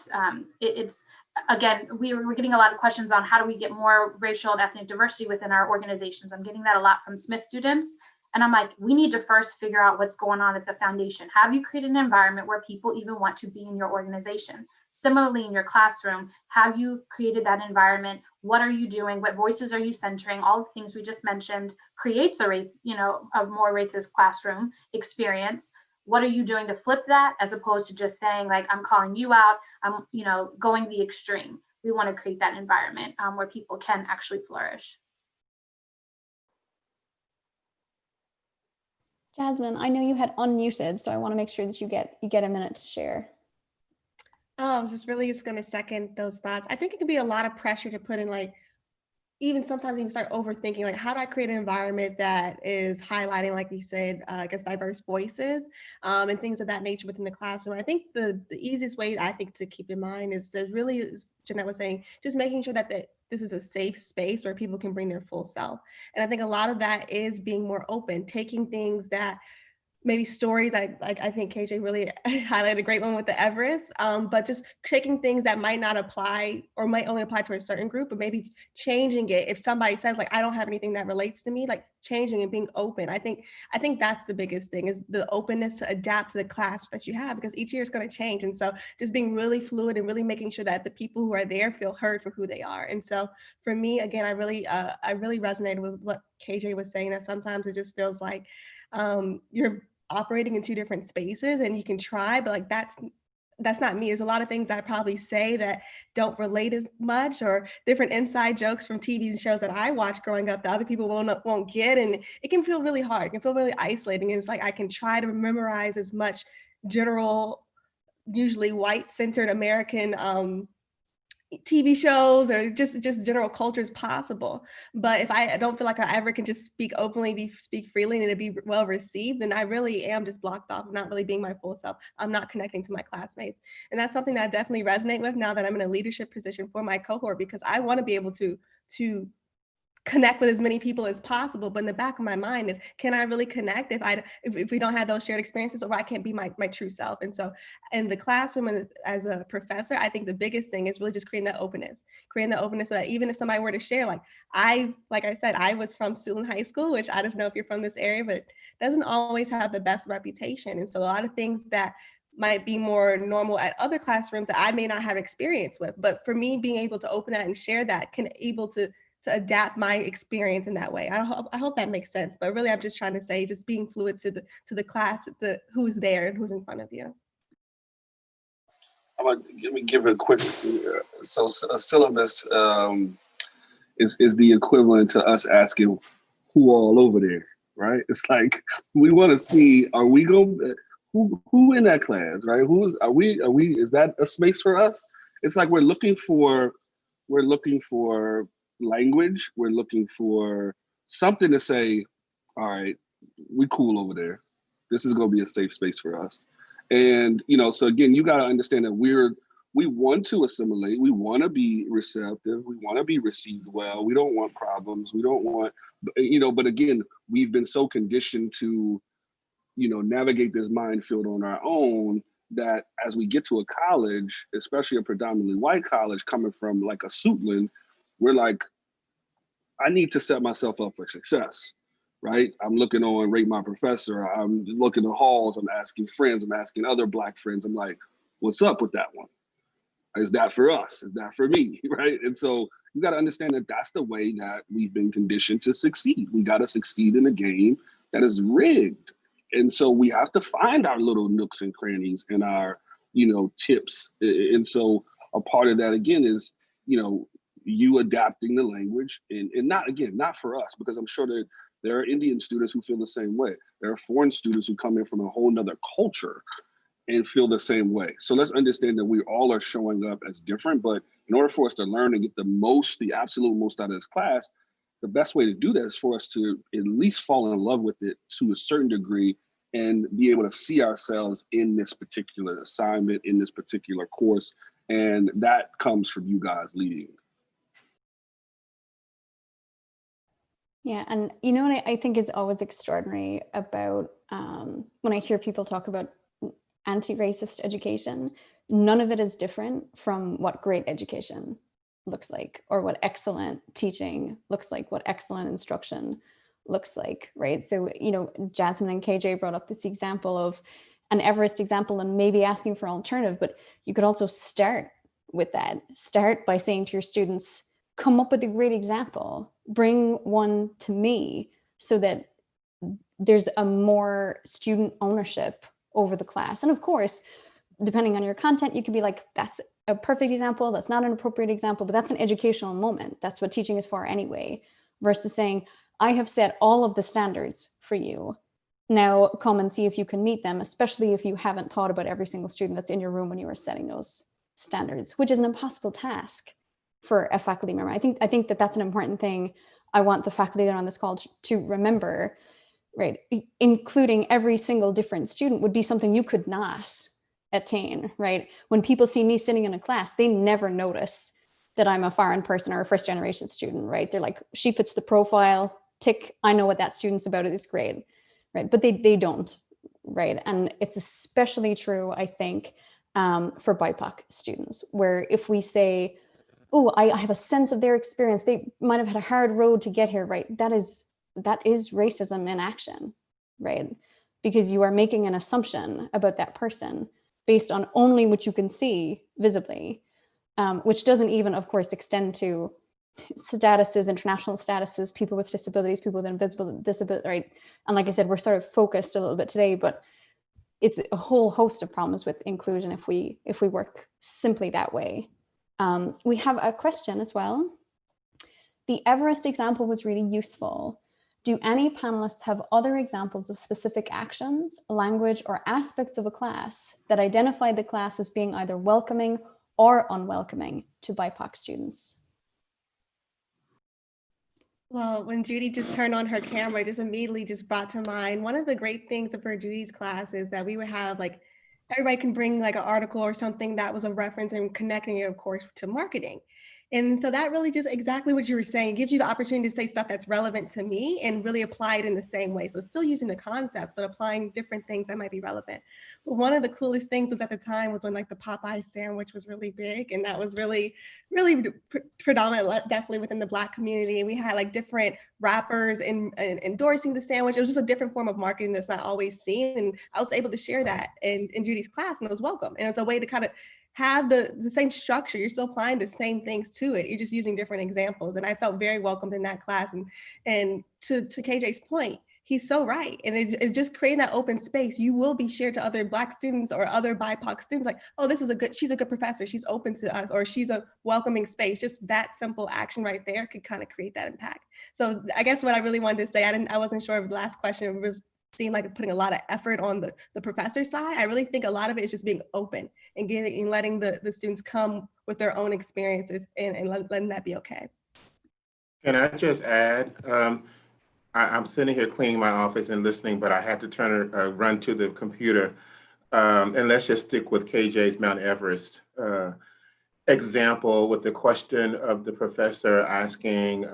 it's, again, we're getting a lot of questions on how do we get more racial and ethnic diversity within our organizations. I'm getting that a lot from Smith students. And I'm like, we need to first figure out what's going on at the foundation. Have you created an environment where people even want to be in your organization? Similarly, in your classroom, have you created that environment? What are you doing? What voices are you centering? All the things we just mentioned creates a a more racist classroom experience. What are you doing to flip that, as opposed to just saying, like, I'm calling you out, I'm, going the extreme. We want to create that environment where people can actually flourish. Jasmine, I know you had unmuted, so I want to make sure that you get a minute to share. Oh, I was just going to second those thoughts. I think it can be a lot of pressure to put in, like, even sometimes even start overthinking, like, how do I create an environment that is highlighting, like you said, I guess, diverse voices and things of that nature within the classroom. I think the easiest way, I think, to keep in mind is to really, as Jeanette was saying, just making sure that this is a safe space where people can bring their full self. And I think a lot of that is being more open, taking things that maybe stories, I think KJ really highlighted a great one with the Everest, but just taking things that might not apply or might only apply to a certain group, but maybe changing it. If somebody says, like, I don't have anything that relates to me, like, changing and being open. I think that's the biggest thing, is the openness to adapt to the class that you have, because each year is going to change. And so just being really fluid and really making sure that the people who are there feel heard for who they are. And so for me, again, I really resonated with what KJ was saying, that sometimes it just feels like you're operating in two different spaces, and you can try, but, like, that's not me. There's a lot of things I probably say that don't relate as much, or different inside jokes from TV shows that I watched growing up that other people won't get. And it can feel really hard. It can feel really isolating. And it's like, I can try to memorize as much general, usually white centered American TV shows or just general culture as possible. But if I don't feel like I ever can just speak openly, speak freely, and it'd be well received, then I really am just blocked off, not really being my full self. I'm not connecting to my classmates. And that's something that I definitely resonate with now that I'm in a leadership position for my cohort, because I want to be able to connect with as many people as possible. But in the back of my mind is, can I really connect if we don't have those shared experiences, or I can't be my true self? And so in the classroom and as a professor, I think the biggest thing is really just creating that openness so that even if somebody were to share, like I said, I was from Student High School, which I don't know if you're from this area, but it doesn't always have the best reputation. And so a lot of things that might be more normal at other classrooms that I may not have experience with, but for me, being able to open that and share that can able to adapt my experience in that way. I hope that makes sense. But really, I'm just trying to say, just being fluid to the class, who's there and who's in front of you. Let me give a quick. So a syllabus is the equivalent to us asking who all over there, right? It's like, we want to see, are we going who in that class, right? Are we? Is that a space for us? It's like we're looking for language. We're looking for something to say, all right, we cool over there. This is going to be a safe space for us. And, so again, you got to understand that we want to assimilate. We want to be receptive. We want to be received well. We don't want problems. We don't want, but again, we've been so conditioned to, navigate this minefield on our own, that as we get to a college, especially a predominantly white college coming from like a Suitland, we're like, I need to set myself up for success, right? I'm looking on Rate My Professor. I'm looking at halls. I'm asking friends. I'm asking other Black friends. I'm like, what's up with that one? Is that for us? Is that for me, right? And so you got to understand that that's the way that we've been conditioned to succeed. We got to succeed in a game that is rigged. And so we have to find our little nooks and crannies and our, tips. And so a part of that, again, is, you adapting the language and not for us, because I'm sure that there are Indian students who feel the same way. There are foreign students who come in from a whole nother culture and feel the same way. So let's understand that we all are showing up as different, but in order for us to learn and get the absolute most out of this class, the best way to do that is for us to at least fall in love with it to a certain degree and be able to see ourselves in this particular assignment, in this particular course. And that comes from you guys leading. Yeah, and what I think is always extraordinary about when I hear people talk about anti-racist education, none of it is different from what great education looks like, or what excellent teaching looks like, what excellent instruction looks like, right? So, Jasmine and KJ brought up this example of an Everest example and maybe asking for an alternative, but you could also start with that. Start by saying to your students, come up with a great example, bring one to me, so that there's a more student ownership over the class. And of course, depending on your content, you could be like, that's a perfect example, that's not an appropriate example, but that's an educational moment. That's what teaching is for anyway, versus saying, I have set all of the standards for you. Now come and see if you can meet them, especially if you haven't thought about every single student that's in your room when you were setting those standards, which is an impossible task for a faculty member. I think that that's an important thing I want the faculty that are on this call to remember, right? Including every single different student would be something you could not attain, right? When people see me sitting in a class, they never notice that I'm a foreign person or a first generation student, right? They're like, she fits the profile, tick, I know what that student's about, it's great, right? But they don't, right? And it's especially true, I think, for BIPOC students, where if we say, oh, I have a sense of their experience, they might have had a hard road to get here, right? That is racism in action, right? Because you are making an assumption about that person based on only what you can see visibly, which doesn't even, of course, extend to statuses, international statuses, people with disabilities, people with invisible disability, right? And like I said, we're sort of focused a little bit today, but it's a whole host of problems with inclusion if we work simply that way. We have a question as well. The Everest example was really useful. Do any panelists have other examples of specific actions, language, or aspects of a class that identify the class as being either welcoming or unwelcoming to BIPOC students? Well, when Judy just turned on her camera, it just immediately just brought to mind, one of the great things for Judy's class is that we would have like, everybody can bring like an article or something that was a reference and connecting it, of course, to marketing. And so that really just exactly what you were saying, it gives you the opportunity to say stuff that's relevant to me and really apply it in the same way. So still using the concepts, but applying different things that might be relevant. But one of the coolest things was at the time was when like the Popeye sandwich was really big. And that was really, really predominant, definitely within the Black community. And we had like different rappers endorsing the sandwich. It was just a different form of marketing that's not always seen. And I was able to share that in Judy's class, and it was welcome. And it's a way to kind of have the same structure. You're still applying the same things to it. You're just using different examples. And I felt very welcomed in that class. And to KJ's point, he's so right. And it's just creating that open space. You will be shared to other Black students or other BIPOC students like, oh, she's a good professor. She's open to us, or she's a welcoming space. Just that simple action right there could kind of create that impact. So I guess what I really wanted to say, I wasn't sure of the last question, was seemed like putting a lot of effort on the professor side. I really think a lot of it is just being open and letting the students come with their own experiences and letting that be okay. Can I just add, I'm sitting here cleaning my office and listening, but I had to run to the computer. And let's just stick with KJ's Mount Everest example with the question of the professor asking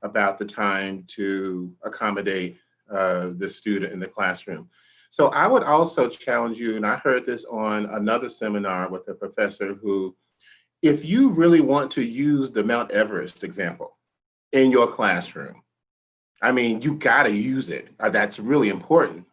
about the time to accommodate the student in the classroom. So I would also challenge you, and I heard this on another seminar with a professor who, if you really want to use the Mount Everest example in your classroom, I mean, you gotta use it, that's really important.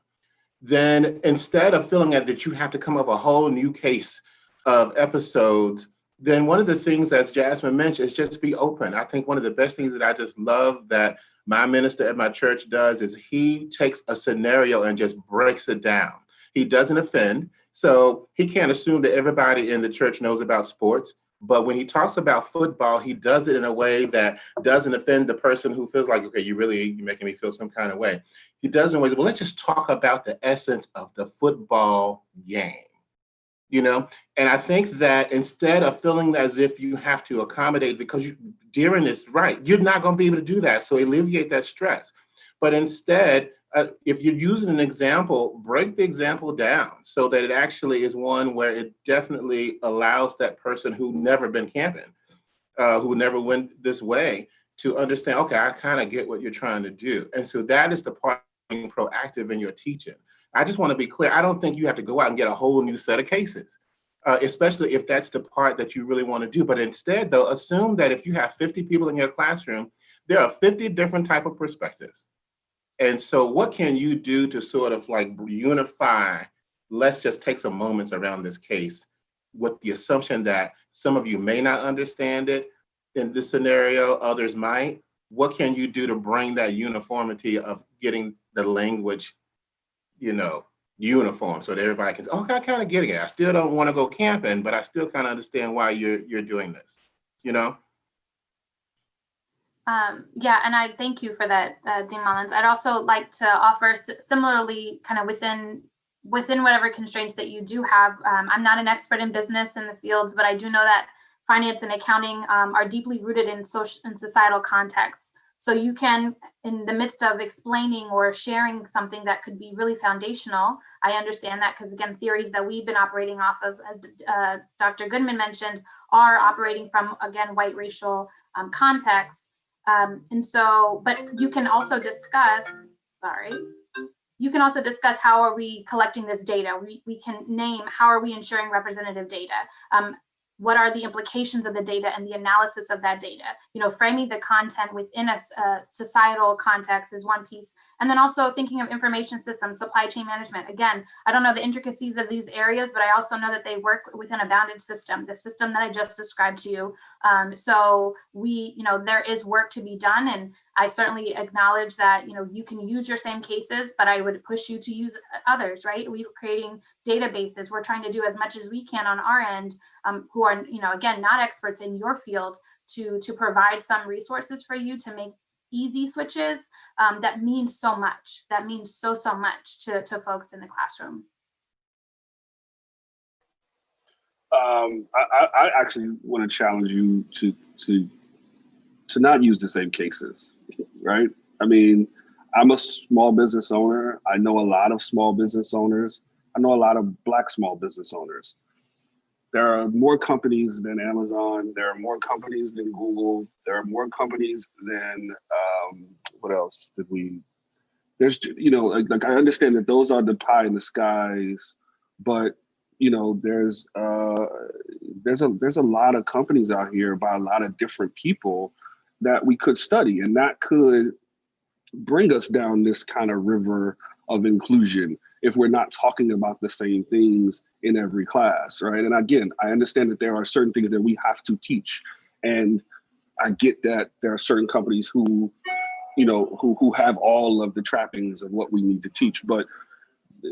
Then instead of feeling that you have to come up with a whole new case of episodes, then one of the things, as Jasmine mentioned, is just be open. I think one of the best things that I just love that my minister at my church does is he takes a scenario and just breaks it down. He doesn't offend. So he can't assume that everybody in the church knows about sports. But when he talks about football, he does it in a way that doesn't offend the person who feels like, okay, you're making me feel some kind of way. He does it in ways, well, let's just talk about the essence of the football game. And I think that instead of feeling as if you have to accommodate, because Doireann is right, you're not going to be able to do that. So alleviate that stress. But instead, if you're using an example, break the example down so that it actually is one where it definitely allows that person who never been camping, who never went this way, to understand, okay, I kind of get what you're trying to do. And so that is the part of being proactive in your teaching. I just want to be clear. I don't think you have to go out and get a whole new set of cases, especially if that's the part that you really want to do. But instead, though, assume that if you have 50 people in your classroom, there are 50 different type of perspectives. And so what can you do to sort of like unify, let's just take some moments around this case with the assumption that some of you may not understand it in this scenario, others might. What can you do to bring that uniformity of getting the language, uniform so that everybody can say, okay, I kind of get it. I still don't want to go camping, but I still kind of understand why you're doing this, Yeah, and I thank you for that, Dean Mullins. I'd also like to offer similarly, kind of within whatever constraints that you do have. I'm not an expert in business in the fields, but I do know that finance and accounting are deeply rooted in social and societal contexts. So you can, in the midst of explaining or sharing something that could be really foundational, I understand that because, again, theories that we've been operating off of, as Dr. Goodman mentioned, are operating from, again, white racial context. And so, but you can also discuss, how are we collecting this data? We can name, how are we ensuring representative data? What are the implications of the data and the analysis of that data? Framing the content within a societal context is one piece. And then also thinking of information systems, supply chain management. Again, I don't know the intricacies of these areas, but I also know that they work within a bounded system, the system that I just described to you. So there is work to be done. And I certainly acknowledge that, you can use your same cases, but I would push you to use others, right? We're creating databases. We're trying to do as much as we can on our end, who are, again, not experts in your field, to provide some resources for you to make easy switches. That means so much. That means so much to folks in the classroom. I actually want to challenge you to not use the same cases, right? I mean, I'm a small business owner. I know a lot of small business owners. I know a lot of Black small business owners. There are more companies than Amazon. There are more companies than Google. There are more companies than, what else did we, there's, like I understand that those are the pie in the skies, but there's a lot of companies out here by a lot of different people that we could study, and that could bring us down this kind of river of inclusion if we're not talking about the same things in every class, right? And again, I understand that there are certain things that we have to teach, and I get that there are certain companies who have all of the trappings of what we need to teach, but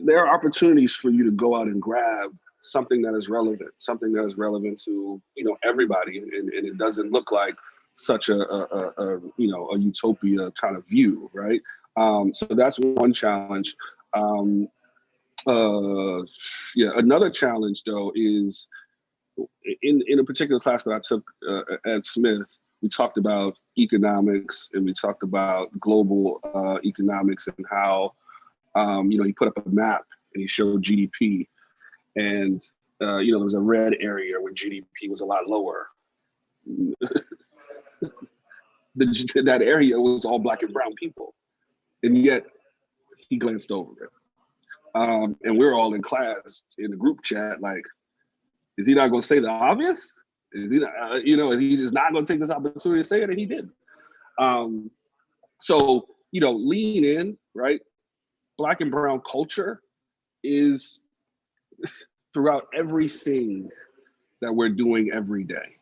there are opportunities for you to go out and grab something that is relevant to everybody, and it doesn't look like such a utopia kind of view, right? So that's one challenge. Another challenge though is in a particular class that I took at Smith, we talked about economics and we talked about global economics and how he put up a map and he showed GDP, and there was a red area where GDP was a lot lower. That area was all Black and brown people, and yet he glanced over it. And we're all in class in the group chat like, is he not going to say the obvious? Is he not, he's just not going to take this opportunity to say it, and he did. So lean in, right? Black and brown culture is throughout everything that we're doing every day,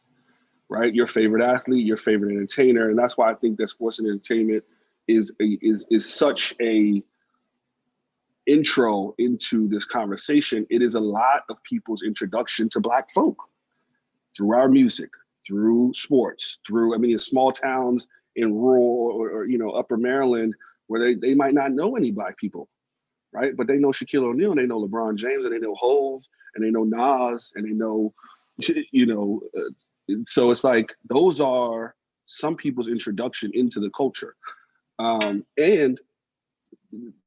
right? Your favorite athlete, your favorite entertainer, and that's why I think that sports and entertainment is such a intro into this conversation. It is a lot of people's introduction to Black folk through our music, through sports, in small towns in rural or upper Maryland where they might not know any Black people, right? But they know Shaquille O'Neal, and they know LeBron James, and they know Hove, and they know Nas, and they know, so it's like those are some people's introduction into the culture. And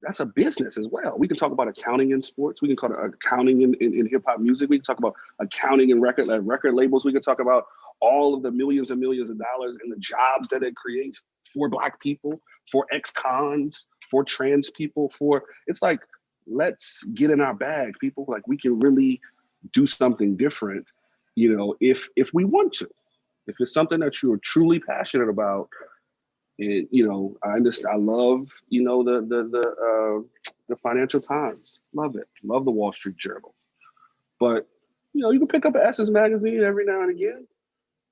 that's a business as well. We can talk about accounting in sports. We can call it accounting in hip hop music. We can talk about accounting in record labels. We can talk about all of the millions and millions of dollars and the jobs that it creates for Black people, for ex-cons, for trans people, it's like, let's get in our bag, people. Like, we can really do something different, if we want to. If it's something that you're truly passionate about, You know, I understand. I love, you know, the Financial Times. Love it. Love the Wall Street Journal. But you know, you can pick up an Essence magazine every now and again,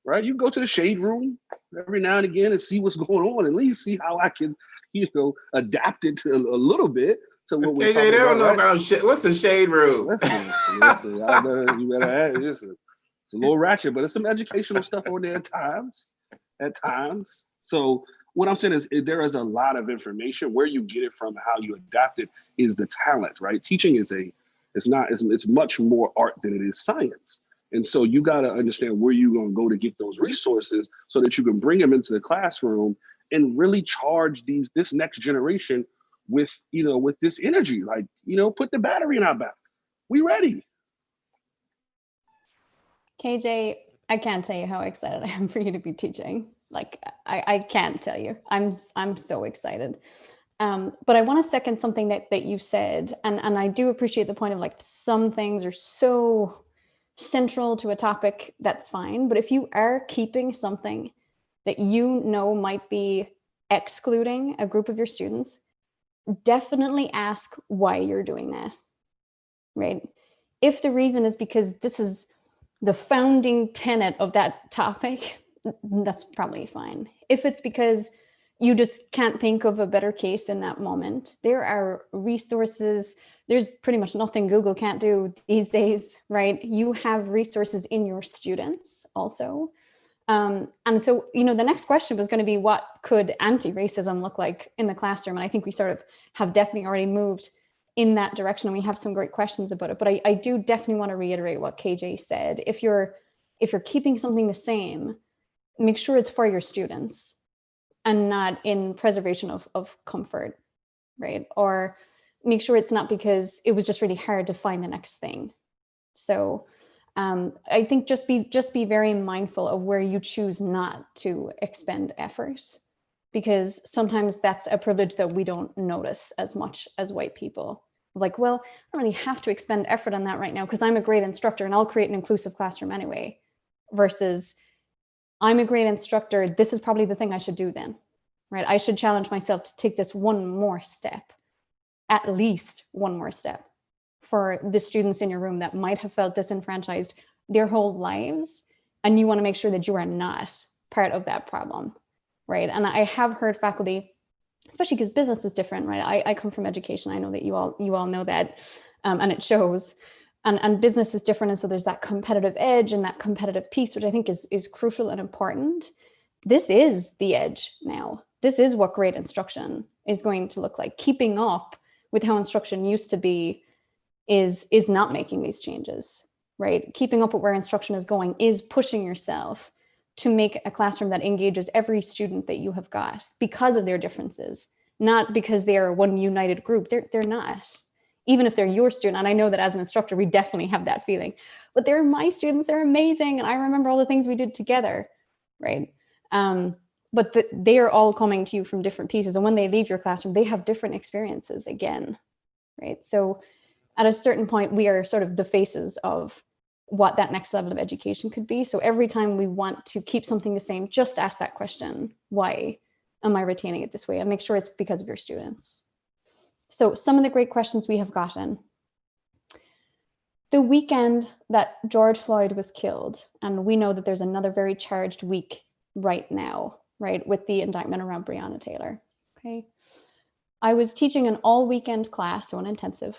right? You can go to the shade room every now and again and see what's going on. At least see how I can, you know, adapt it to a little bit to what we're KJ, talking they don't about, know right? about what's a shade room? Listen, you better add, it's a little ratchet, but it's some educational stuff on there at times. So what I'm saying is there is a lot of information. Where you get it from, how you adapt it is the talent, right? Teaching is it's much more art than it is science. And so you got to understand where you're going to go to get those resources so that you can bring them into the classroom and really charge this next generation with, you know, with this energy. Like, you know, put the battery in our back. We ready. KJ, I can't tell you how excited I am for you to be teaching. Like, I can't tell you. I'm so excited. But I want to second something that you said, and I do appreciate the point of like some things are so central to a topic, that's fine. But if you are keeping something that you know might be excluding a group of your students, definitely ask why you're doing that, right? If the reason is because this is the founding tenet of that topic, that's probably fine. If it's because you just can't think of a better case in that moment, there are resources. There's pretty much nothing Google can't do these days, right? You have resources in your students also. And so, you know, the next question was going to be, what could anti-racism look like in the classroom? And I think we sort of have definitely already moved in that direction, and we have some great questions about it. But I do definitely want to reiterate what KJ said. If you're keeping something the same, make sure it's for your students and not in preservation of comfort, right? Or make sure it's not because it was just really hard to find the next thing. So I think just be very mindful of where you choose not to expend effort, because sometimes that's a privilege that we don't notice as much as white people. Like, well, I don't really have to expend effort on that right now because I'm a great instructor and I'll create an inclusive classroom anyway, versus I'm a great instructor. This is probably the thing I should do then, right? I should challenge myself to take this one more step, at least one more step, for the students in your room that might have felt disenfranchised their whole lives. And you want to make sure that you are not part of that problem, right? And I have heard faculty, especially because business is different, right? I come from education. I know that you all know that, and it shows. And business is different. And so there's that competitive edge and that competitive piece, which I think is crucial and important. This is the edge now. This is what great instruction is going to look like. Keeping up with how instruction used to be is not making these changes, right? Keeping up with where instruction is going is pushing yourself to make a classroom that engages every student that you have got because of their differences, not because they are one united group. They're not. Even if they're your student, and I know that as an instructor, we definitely have that feeling, but they're my students, they're amazing, and I remember all the things we did together, right? But they are all coming to you from different pieces, and when they leave your classroom, they have different experiences again, right? So at a certain point, we are sort of the faces of what that next level of education could be. So every time we want to keep something the same, just ask that question, why am I retaining it this way? And make sure it's because of your students. So some of the great questions we have gotten. The weekend that George Floyd was killed, and we know that there's another very charged week right now, right, with the indictment around Breonna Taylor, okay? I was teaching an all weekend class, so an intensive,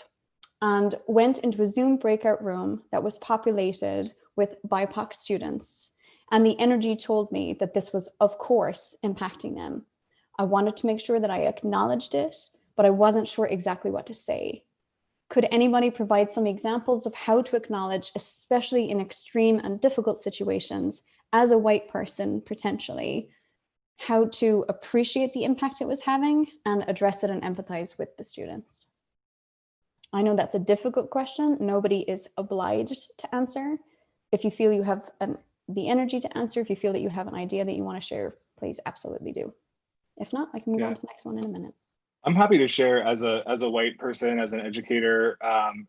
and went into a Zoom breakout room that was populated with BIPOC students. And the energy told me that this was, of course, impacting them. I wanted to make sure that I acknowledged it, but I wasn't sure exactly what to say. Could anybody provide some examples of how to acknowledge, especially in extreme and difficult situations, as a white person, potentially, how to appreciate the impact it was having and address it and empathize with the students? I know that's a difficult question. Nobody is obliged to answer. If you feel you have the energy to answer, if you feel that you have an idea that you want to share, please absolutely do. If not, I can move on to the next one in a minute. I'm happy to share as a white person, as an educator,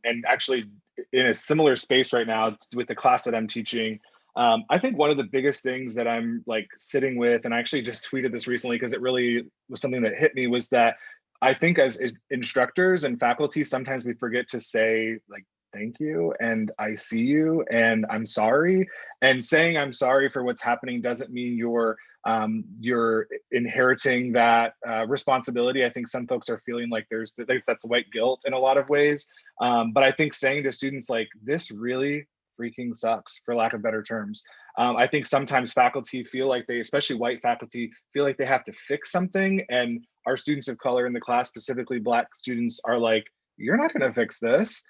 and actually in a similar space right now with the class that I'm teaching. I think one of the biggest things that I'm like sitting with, and I actually just tweeted this recently because it really was something that hit me, was that I think as instructors and faculty, sometimes we forget to say like, thank you, and I see you, and I'm sorry. And saying I'm sorry for what's happening doesn't mean you're inheriting that responsibility. I think some folks are feeling like that's white guilt in a lot of ways. But I think saying to students like, this really freaking sucks, for lack of better terms. I think sometimes faculty feel like especially white faculty, feel like they have to fix something. And our students of color in the class, specifically Black students, are like, you're not going to fix this,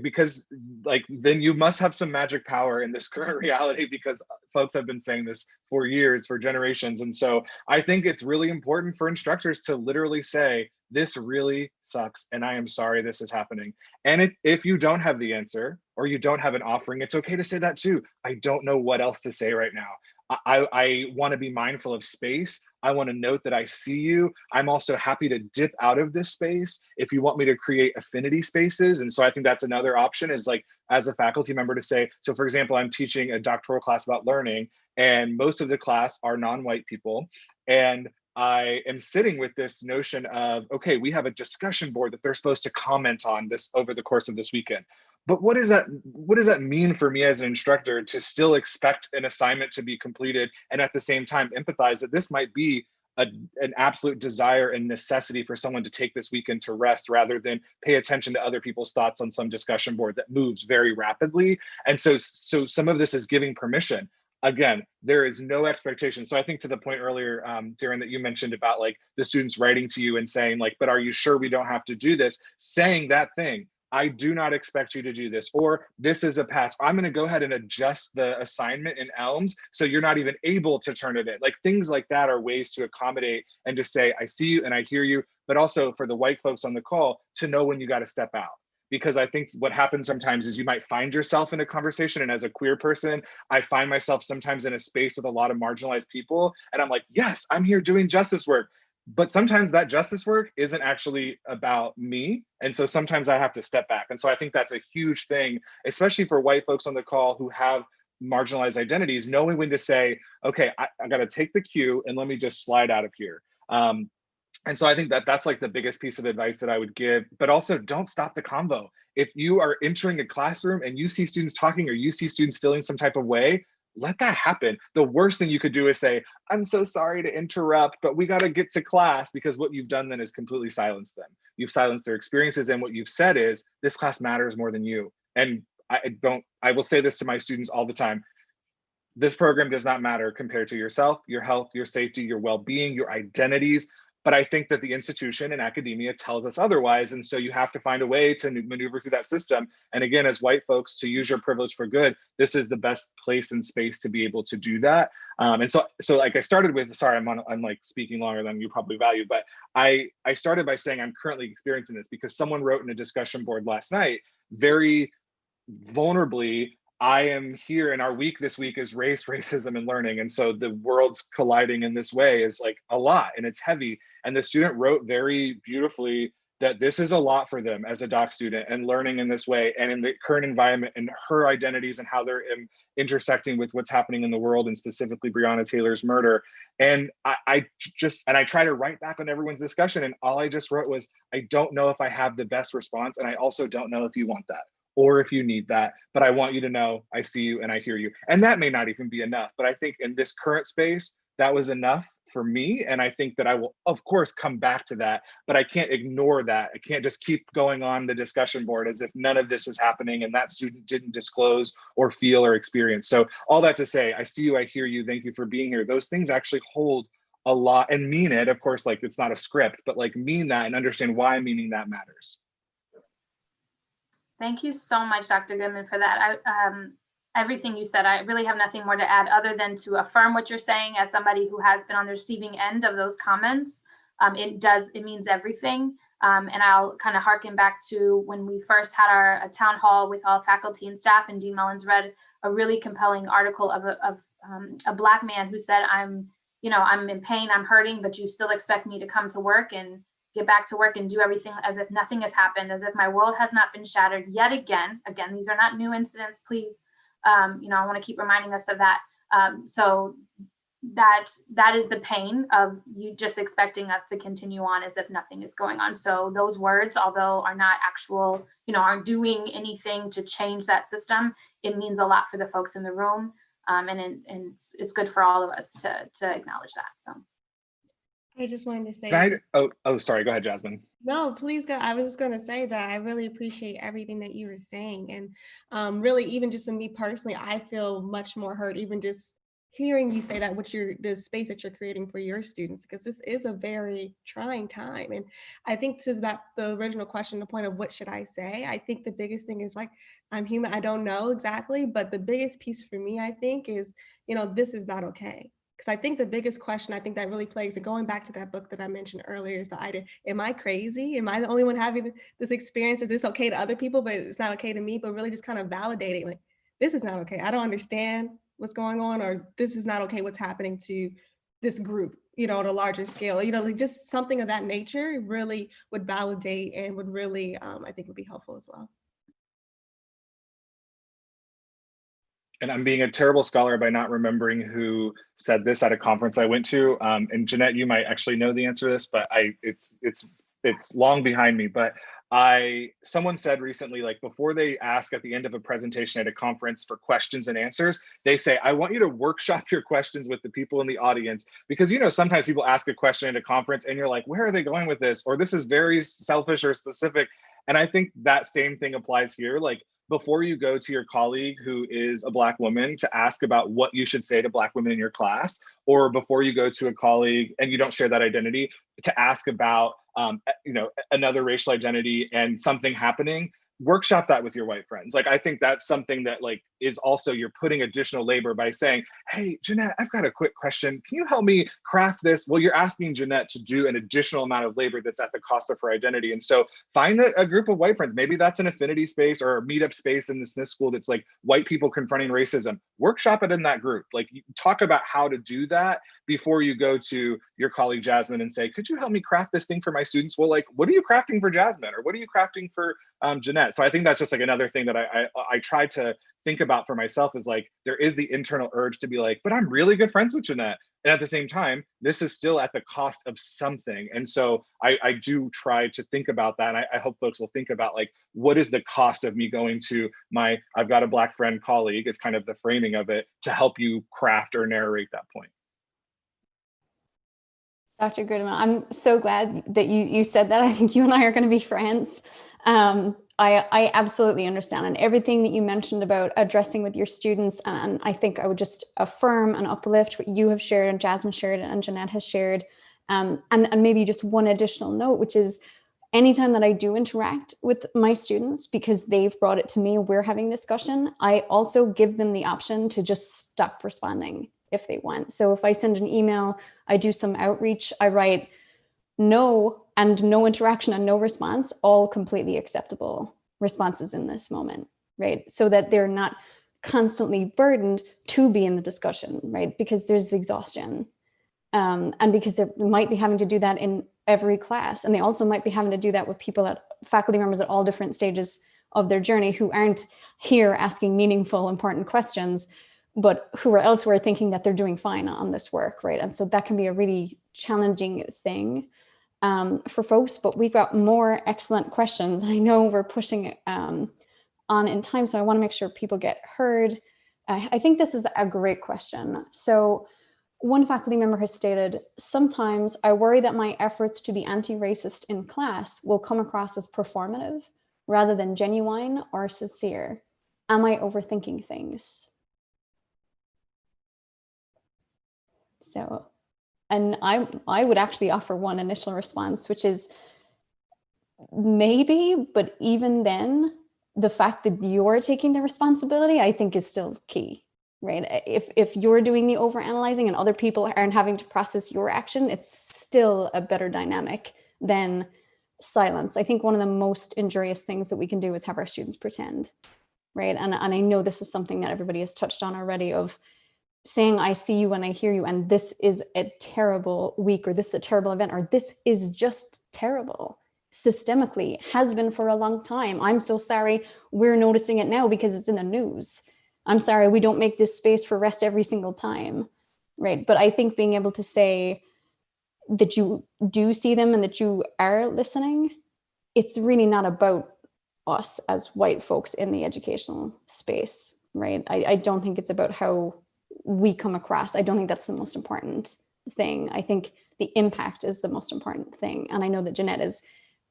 because like then you must have some magic power in this current reality, because folks have been saying this for years, for generations. And so I think it's really important for instructors to literally say, this really sucks, and I am sorry this is happening. And if you don't have the answer or you don't have an offering, it's okay to say that too. I don't know what else to say right now. I want to be mindful of space. I want to note that I see you. I'm also happy to dip out of this space if you want me to create affinity spaces. And so I think that's another option, is like, as a faculty member, to say, so for example, I'm teaching a doctoral class about learning, and most of the class are non-white people. And I am sitting with this notion of, okay, we have a discussion board that they're supposed to comment on this over the course of this weekend. But what does that mean for me as an instructor to still expect an assignment to be completed and at the same time empathize that this might be an absolute desire and necessity for someone to take this weekend to rest rather than pay attention to other people's thoughts on some discussion board that moves very rapidly? And so some of this is giving permission. Again, there is no expectation. So I think to the point earlier, Doireann, that you mentioned about like the students writing to you and saying like, but are you sure we don't have to do this? Saying that thing, I do not expect you to do this, or this is a pass. I'm going to go ahead and adjust the assignment in Elms so you're not even able to turn it in. Like things like that are ways to accommodate and to say, I see you and I hear you, but also for the white folks on the call to know when you got to step out. Because I think what happens sometimes is you might find yourself in a conversation. And as a queer person, I find myself sometimes in a space with a lot of marginalized people. And I'm like, yes, I'm here doing justice work. But sometimes that justice work isn't actually about me. And so sometimes I have to step back. And so I think that's a huge thing, especially for white folks on the call who have marginalized identities, knowing when to say, okay, I got to take the cue and let me just slide out of here. And so I think that's like the biggest piece of advice that I would give, but also don't stop the convo. If you are entering a classroom and you see students talking or you see students feeling some type of way, let that happen. The worst thing you could do is say, I'm so sorry to interrupt, but we got to get to class, because what you've done then is completely silenced them. You've silenced their experiences. And what you've said is, this class matters more than you. And I will say this to my students all the time. This program does not matter compared to yourself, your health, your safety, your well-being, your identities. But I think that the institution and academia tells us otherwise. And so you have to find a way to maneuver through that system. And again, as white folks, to use your privilege for good, this is the best place and space to be able to do that. And so like I started with, sorry, I'm like speaking longer than you probably value, but I started by saying I'm currently experiencing this because someone wrote in a discussion board last night, very vulnerably, I am here, and our week this week is race, racism, and learning. And so the worlds colliding in this way is like a lot, and it's heavy. And the student wrote very beautifully that this is a lot for them as a doc student and learning in this way and in the current environment and her identities and how they're intersecting with what's happening in the world, and specifically Breonna Taylor's murder. And I try to write back on everyone's discussion, and all I just wrote was, I don't know if I have the best response, and I also don't know if you want that, or if you need that, but I want you to know I see you and I hear you. And that may not even be enough, but I think in this current space, that was enough for me. And I think that I will, of course, come back to that, but I can't ignore that. I can't just keep going on the discussion board as if none of this is happening and that student didn't disclose or feel or experience. So all that to say, I see you, I hear you, thank you for being here. Those things actually hold a lot and mean it. Of course, like it's not a script, but like mean that and understand why meaning that matters. Thank you so much, Dr. Goodman, for that. Everything you said, I really have nothing more to add other than to affirm what you're saying as somebody who has been on the receiving end of those comments. It means everything. And I'll kind of harken back to when we first had a town hall with all faculty and staff, and Dean Mullins read a really compelling article of a Black man who said, I'm in pain, I'm hurting, but you still expect me to come to work and get back to work and do everything as if nothing has happened, as if my world has not been shattered yet again. Again, these are not new incidents, please. I want to keep reminding us of that. So that is the pain of you just expecting us to continue on as if nothing is going on. So those words, although are not actual, aren't doing anything to change that system, it means a lot for the folks in the room. And it's good for all of us to acknowledge that. So I just wanted to say. Sorry. Go ahead, Jasmine. No, please go. I was just going to say that I really appreciate everything that you were saying. And really, even just in me personally, I feel much more hurt, even just hearing you say that, the space that you're creating for your students, because this is a very trying time. And I think to the original question, the point of what should I say? I think the biggest thing is like, I'm human. I don't know exactly, but the biggest piece for me, I think is, this is not okay. Because I think the biggest question I think that really plays, and going back to that book that I mentioned earlier, is the idea, am I crazy? Am I the only one having this experience? Is this okay to other people, but it's not okay to me? But really just kind of validating, like, this is not okay. I don't understand what's going on, or this is not okay what's happening to this group, at a larger scale. Like just something of that nature really would validate and would really, I think would be helpful as well. And I'm being a terrible scholar by not remembering who said this at a conference I went to. And Jeanette, you might actually know the answer to this, but it's long behind me. But someone said recently, like before they ask at the end of a presentation at a conference for questions and answers, they say, I want you to workshop your questions with the people in the audience, because sometimes people ask a question at a conference and you're like, where are they going with this? Or this is very selfish or specific. And I think that same thing applies here. Like, before you go to your colleague who is a Black woman to ask about what you should say to Black women in your class, or before you go to a colleague and you don't share that identity, to ask about another racial identity and something happening, workshop that with your white friends. Like, I think that's something that is also, you're putting additional labor by saying, hey, Jeanette, I've got a quick question. Can you help me craft this? Well, you're asking Jeanette to do an additional amount of labor that's at the cost of her identity. And so find a group of white friends. Maybe that's an affinity space or a meetup space in the Smith School that's like white people confronting racism. Workshop it in that group. Like, talk about how to do that before you go to your colleague Jasmine and say, could you help me craft this thing for my students? Well, like, what are you crafting for Jasmine? Or what are you crafting for Jeanette? So I think that's just like another thing that I try to think about for myself, is like, there is the internal urge to be like, but I'm really good friends with Jeanette. And at the same time, this is still at the cost of something. And so I do try to think about that. And I hope folks will think about, like, what is the cost of me going to I've got a Black friend colleague, is kind of the framing of it, to help you craft or narrate that point. Dr. Goodman, I'm so glad that you said that. I think you and I are going to be friends. I absolutely understand, and everything that you mentioned about addressing with your students. And I think I would just affirm and uplift what you have shared and Jasmine shared and Jeanette has shared. And maybe just one additional note, which is, anytime that I do interact with my students, because they've brought it to me, we're having discussion, I also give them the option to just stop responding if they want. So if I send an email, I do some outreach, I write no and no interaction and no response, all completely acceptable responses in this moment, right? So that they're not constantly burdened to be in the discussion, right? Because there's exhaustion. And because they might be having to do that in every class. And they also might be having to do that with faculty members at all different stages of their journey, who aren't here asking meaningful, important questions, but who are elsewhere thinking that they're doing fine on this work, right? And so that can be a really challenging thing for folks, but we've got more excellent questions. I know we're pushing on in time, so I want to make sure people get heard. I think this is a great question. So one faculty member has stated, sometimes I worry that my efforts to be anti-racist in class will come across as performative rather than genuine or sincere. Am I overthinking things? So, and I would actually offer one initial response, which is maybe, but even then, the fact that you're taking the responsibility, I think, is still key, right? If you're doing the overanalyzing and other people aren't having to process your action, it's still a better dynamic than silence. I think one of the most injurious things that we can do is have our students pretend, right? And I know this is something that everybody has touched on already, of saying, I see you and I hear you, and this is a terrible week, or this is a terrible event, or this is just terrible. Systemically has been for a long time. I'm so sorry we're noticing it now because it's in the news. I'm sorry, we don't make this space for rest every single time, right? But I think being able to say that you do see them and that you are listening, it's really not about us as white folks in the educational space, right? I don't think it's about how we come across. I don't think that's the most important thing. I think the impact is the most important thing. And I know that Jeanette is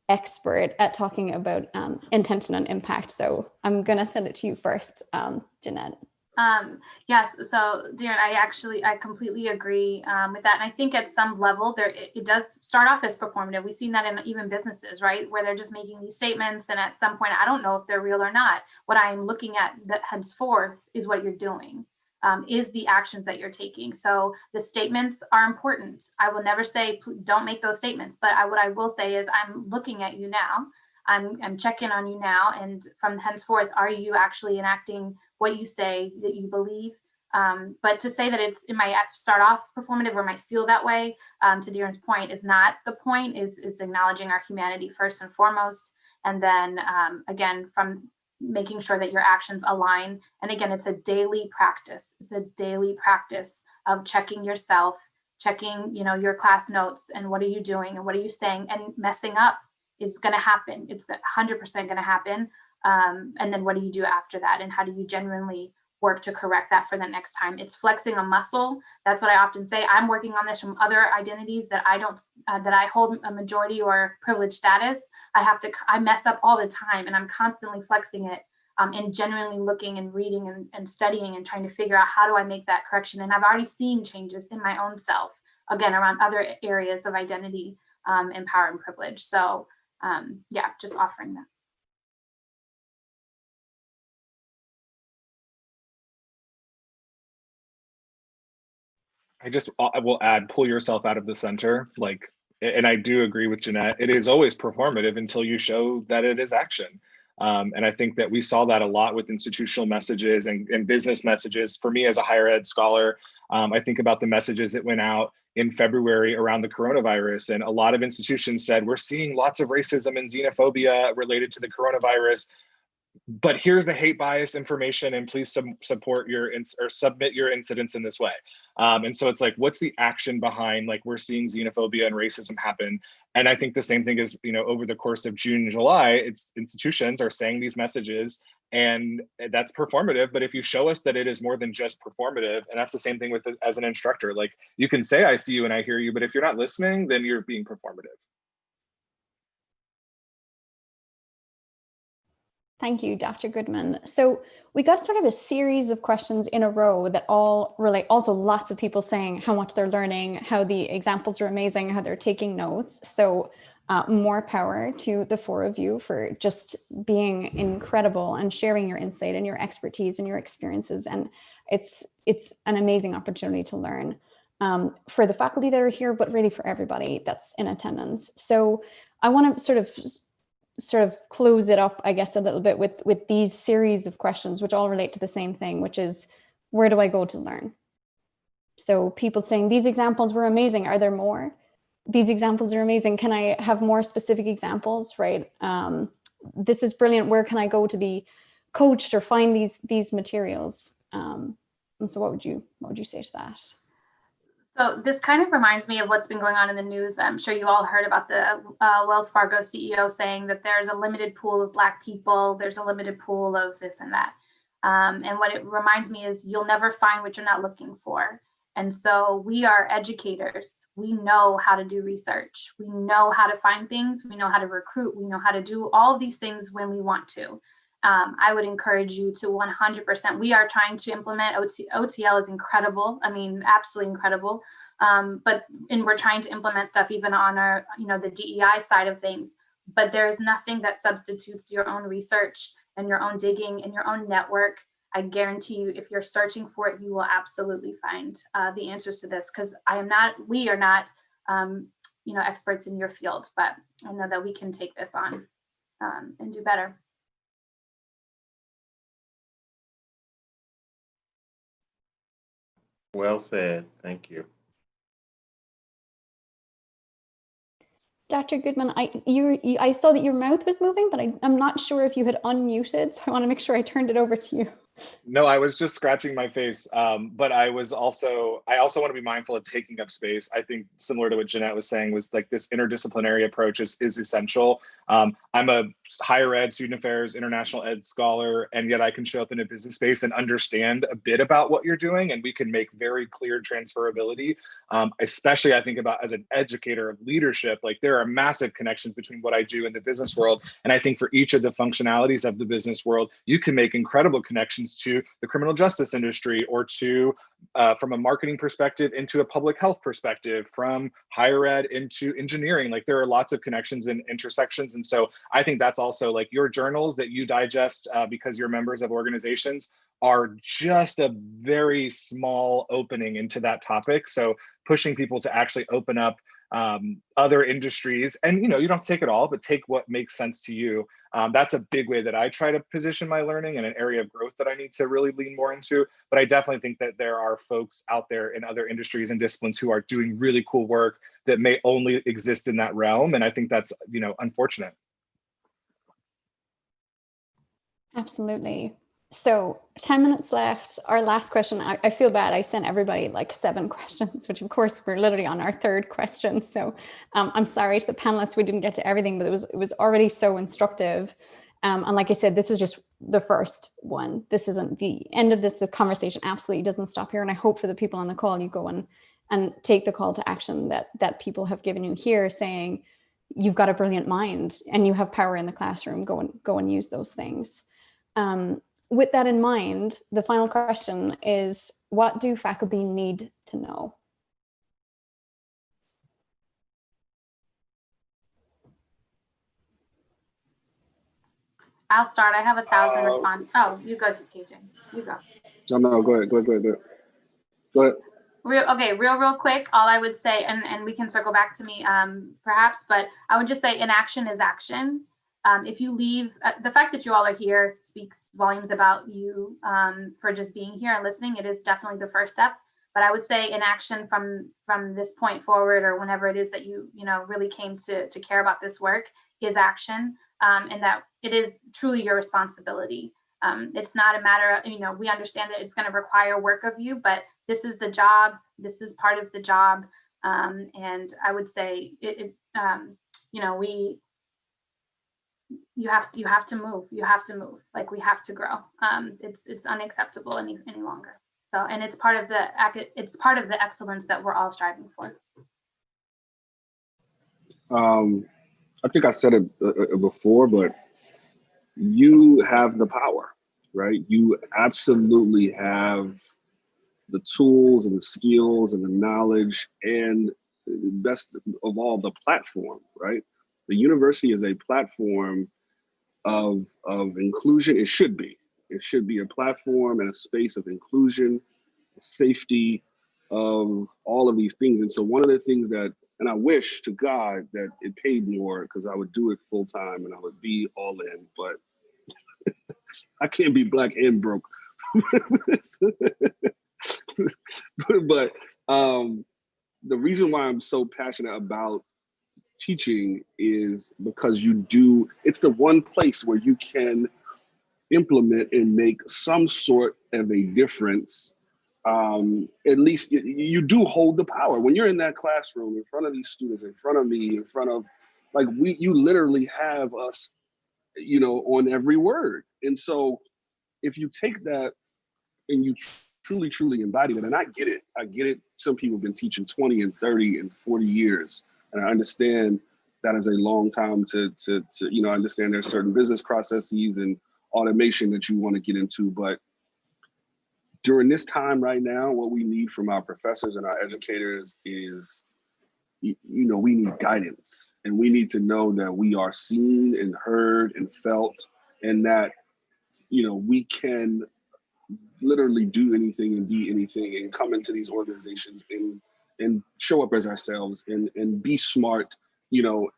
expert at talking about intention and impact. So I'm gonna send it to you first, Jeanette. Yes, so Doireann, I completely agree with that. And I think at some level it does start off as performative. We've seen that in even businesses, right? Where they're just making these statements and at some point, I don't know if they're real or not. What I'm looking at that henceforth is what you're doing, is the actions that you're taking. So the statements are important. I will never say, don't make those statements, but what I will say is I'm looking at you now. I'm checking on you now. And from henceforth, are you actually enacting what you say that you believe? But to say that it might start off performative or might feel that way, to Doireann's point, is not the point. It's acknowledging our humanity first and foremost. And then again, from making sure that your actions align. And again, it's a daily practice. It's a daily practice of checking yourself, checking, your class notes and what are you doing and what are you saying, and messing up is going to happen. It's 100% going to happen. And then what do you do after that? And how do you genuinely work to correct that for the next time? It's flexing a muscle. That's what I often say. I'm working on this from other identities that that I hold a majority or privileged status. I mess up all the time, and I'm constantly flexing it and genuinely looking and reading and studying and trying to figure out how do I make that correction. And I've already seen changes in my own self, again, around other areas of identity and power and privilege. So yeah, just offering that. I will add, pull yourself out of the center. And I do agree with Jeanette. It is always performative until you show that it is action. And I think that we saw that a lot with institutional messages and business messages. For me as a higher ed scholar, I think about the messages that went out in February around the coronavirus. And a lot of institutions said, we're seeing lots of racism and xenophobia related to the coronavirus, but here's the hate bias information, and please submit your incidents in this way. And so it's like, what's the action behind, we're seeing xenophobia and racism happen? And I think the same thing is, over the course of June and July, institutions are saying these messages, and that's performative. But if you show us that it is more than just performative, and that's the same thing as an instructor, you can say, I see you and I hear you, but if you're not listening, then you're being performative. Thank you, Dr. Goodman. So we got sort of a series of questions in a row that all relate, also lots of people saying how much they're learning, how the examples are amazing, how they're taking notes. So more power to the four of you for just being incredible and sharing your insight and your expertise and your experiences. And it's an amazing opportunity to learn for the faculty that are here, but really for everybody that's in attendance. So I want to sort of close it up, I guess, a little bit with these series of questions, which all relate to the same thing, which is, where do I go to learn? So people saying, these examples were amazing. Are there more? These examples are amazing. Can I have more specific examples, right? This is brilliant. Where can I go to be coached or find these materials? And so what would you say to that? So this kind of reminds me of what's been going on in the news. I'm sure you all heard about the Wells Fargo CEO saying that there's a limited pool of Black people, there's a limited pool of this and that. And what it reminds me is you'll never find what you're not looking for. And so we are educators. We know how to do research. We know how to find things. We know how to recruit. We know how to do all of these things when we want to. I would encourage you to 100%. We are trying to implement OTL is incredible. I mean, absolutely incredible. And we're trying to implement stuff even on our, the DEI side of things. But there is nothing that substitutes your own research and your own digging and your own network. I guarantee you, if you're searching for it, you will absolutely find the answers to this. Because we are not, experts in your field, but I know that we can take this on and do better. Well said. Thank you. Dr. Goodman, I saw that your mouth was moving, but I'm not sure if you had unmuted. So I want to make sure I turned it over to you. No, I was just scratching my face. But I also want to be mindful of taking up space. I think similar to what Jeanette was saying was like this interdisciplinary approach is essential. I'm a higher ed, student affairs, international ed scholar, and yet I can show up in a business space and understand a bit about what you're doing, and we can make very clear transferability. Especially I think about as an educator of leadership, like there are massive connections between what I do in the business world. And I think for each of the functionalities of the business world, you can make incredible connections to the criminal justice industry or to from a marketing perspective into a public health perspective, from higher ed into engineering. Like there are lots of connections and intersections. And so I think that's also like your journals that you digest because you're members of organizations are just a very small opening into that topic. So pushing people to actually open up other industries, and you don't take it all, but take what makes sense to you. That's a big way that I try to position my learning and an area of growth that I need to really lean more into. But I definitely think that there are folks out there in other industries and disciplines who are doing really cool work that may only exist in that realm. And I think that's, unfortunate. Absolutely. So 10 minutes left. Our last question. I feel bad. I sent everybody like 7 questions, which of course we're literally on our 3rd question. So I'm sorry to the panelists, we didn't get to everything, but it was already so instructive. And like I said, this is just the first one. This isn't the end of this. The conversation absolutely doesn't stop here. And I hope for the people on the call, you go and take the call to action that people have given you here, saying you've got a brilliant mind and you have power in the classroom. Go and use those things. With that in mind, the final question is, what do faculty need to know? I'll start. I have 1,000 response. Oh, you go, KJ. You go. No, go ahead. Go ahead. Real quick. All I would say, and we can circle back to me perhaps, but I would just say inaction is action. If you leave, the fact that you all are here speaks volumes about you for just being here and listening. It is definitely the first step. But I would say inaction from this point forward, or whenever it is that you really came to care about this work, is action, and that it is truly your responsibility. It's not a matter of, we understand that it's going to require work of you, but this is the job. This is part of the job. And I would say you have to move. You have to move. Like, we have to grow. It's unacceptable any longer. So, and it's part of the excellence that we're all striving for. I think I said it before, but you have the power, right? You absolutely have the tools and the skills and the knowledge, and best of all, the platform, right? The university is a platform of inclusion. It should be a platform and a space of inclusion, safety, of all of these things. And so one of the things that, and I wish to God that it paid more, because I would do it full time and I would be all in, but I can't be black and broke. But the reason why I'm so passionate about teaching is because it's the one place where you can implement and make some sort of a difference. At least you do hold the power. When you're in that classroom, in front of these students, in front of me, in front of, you literally have us, on every word. And so if you take that and you truly embody that, and I get it. Some people have been teaching 20 and 30 and 40 years. And I understand that is a long time to understand there's certain business processes and automation that you want to get into. But during this time right now, what we need from our professors and our educators is, we need guidance, and we need to know that we are seen and heard and felt, and that, we can literally do anything and be anything and come into these organizations and show up as ourselves and be smart,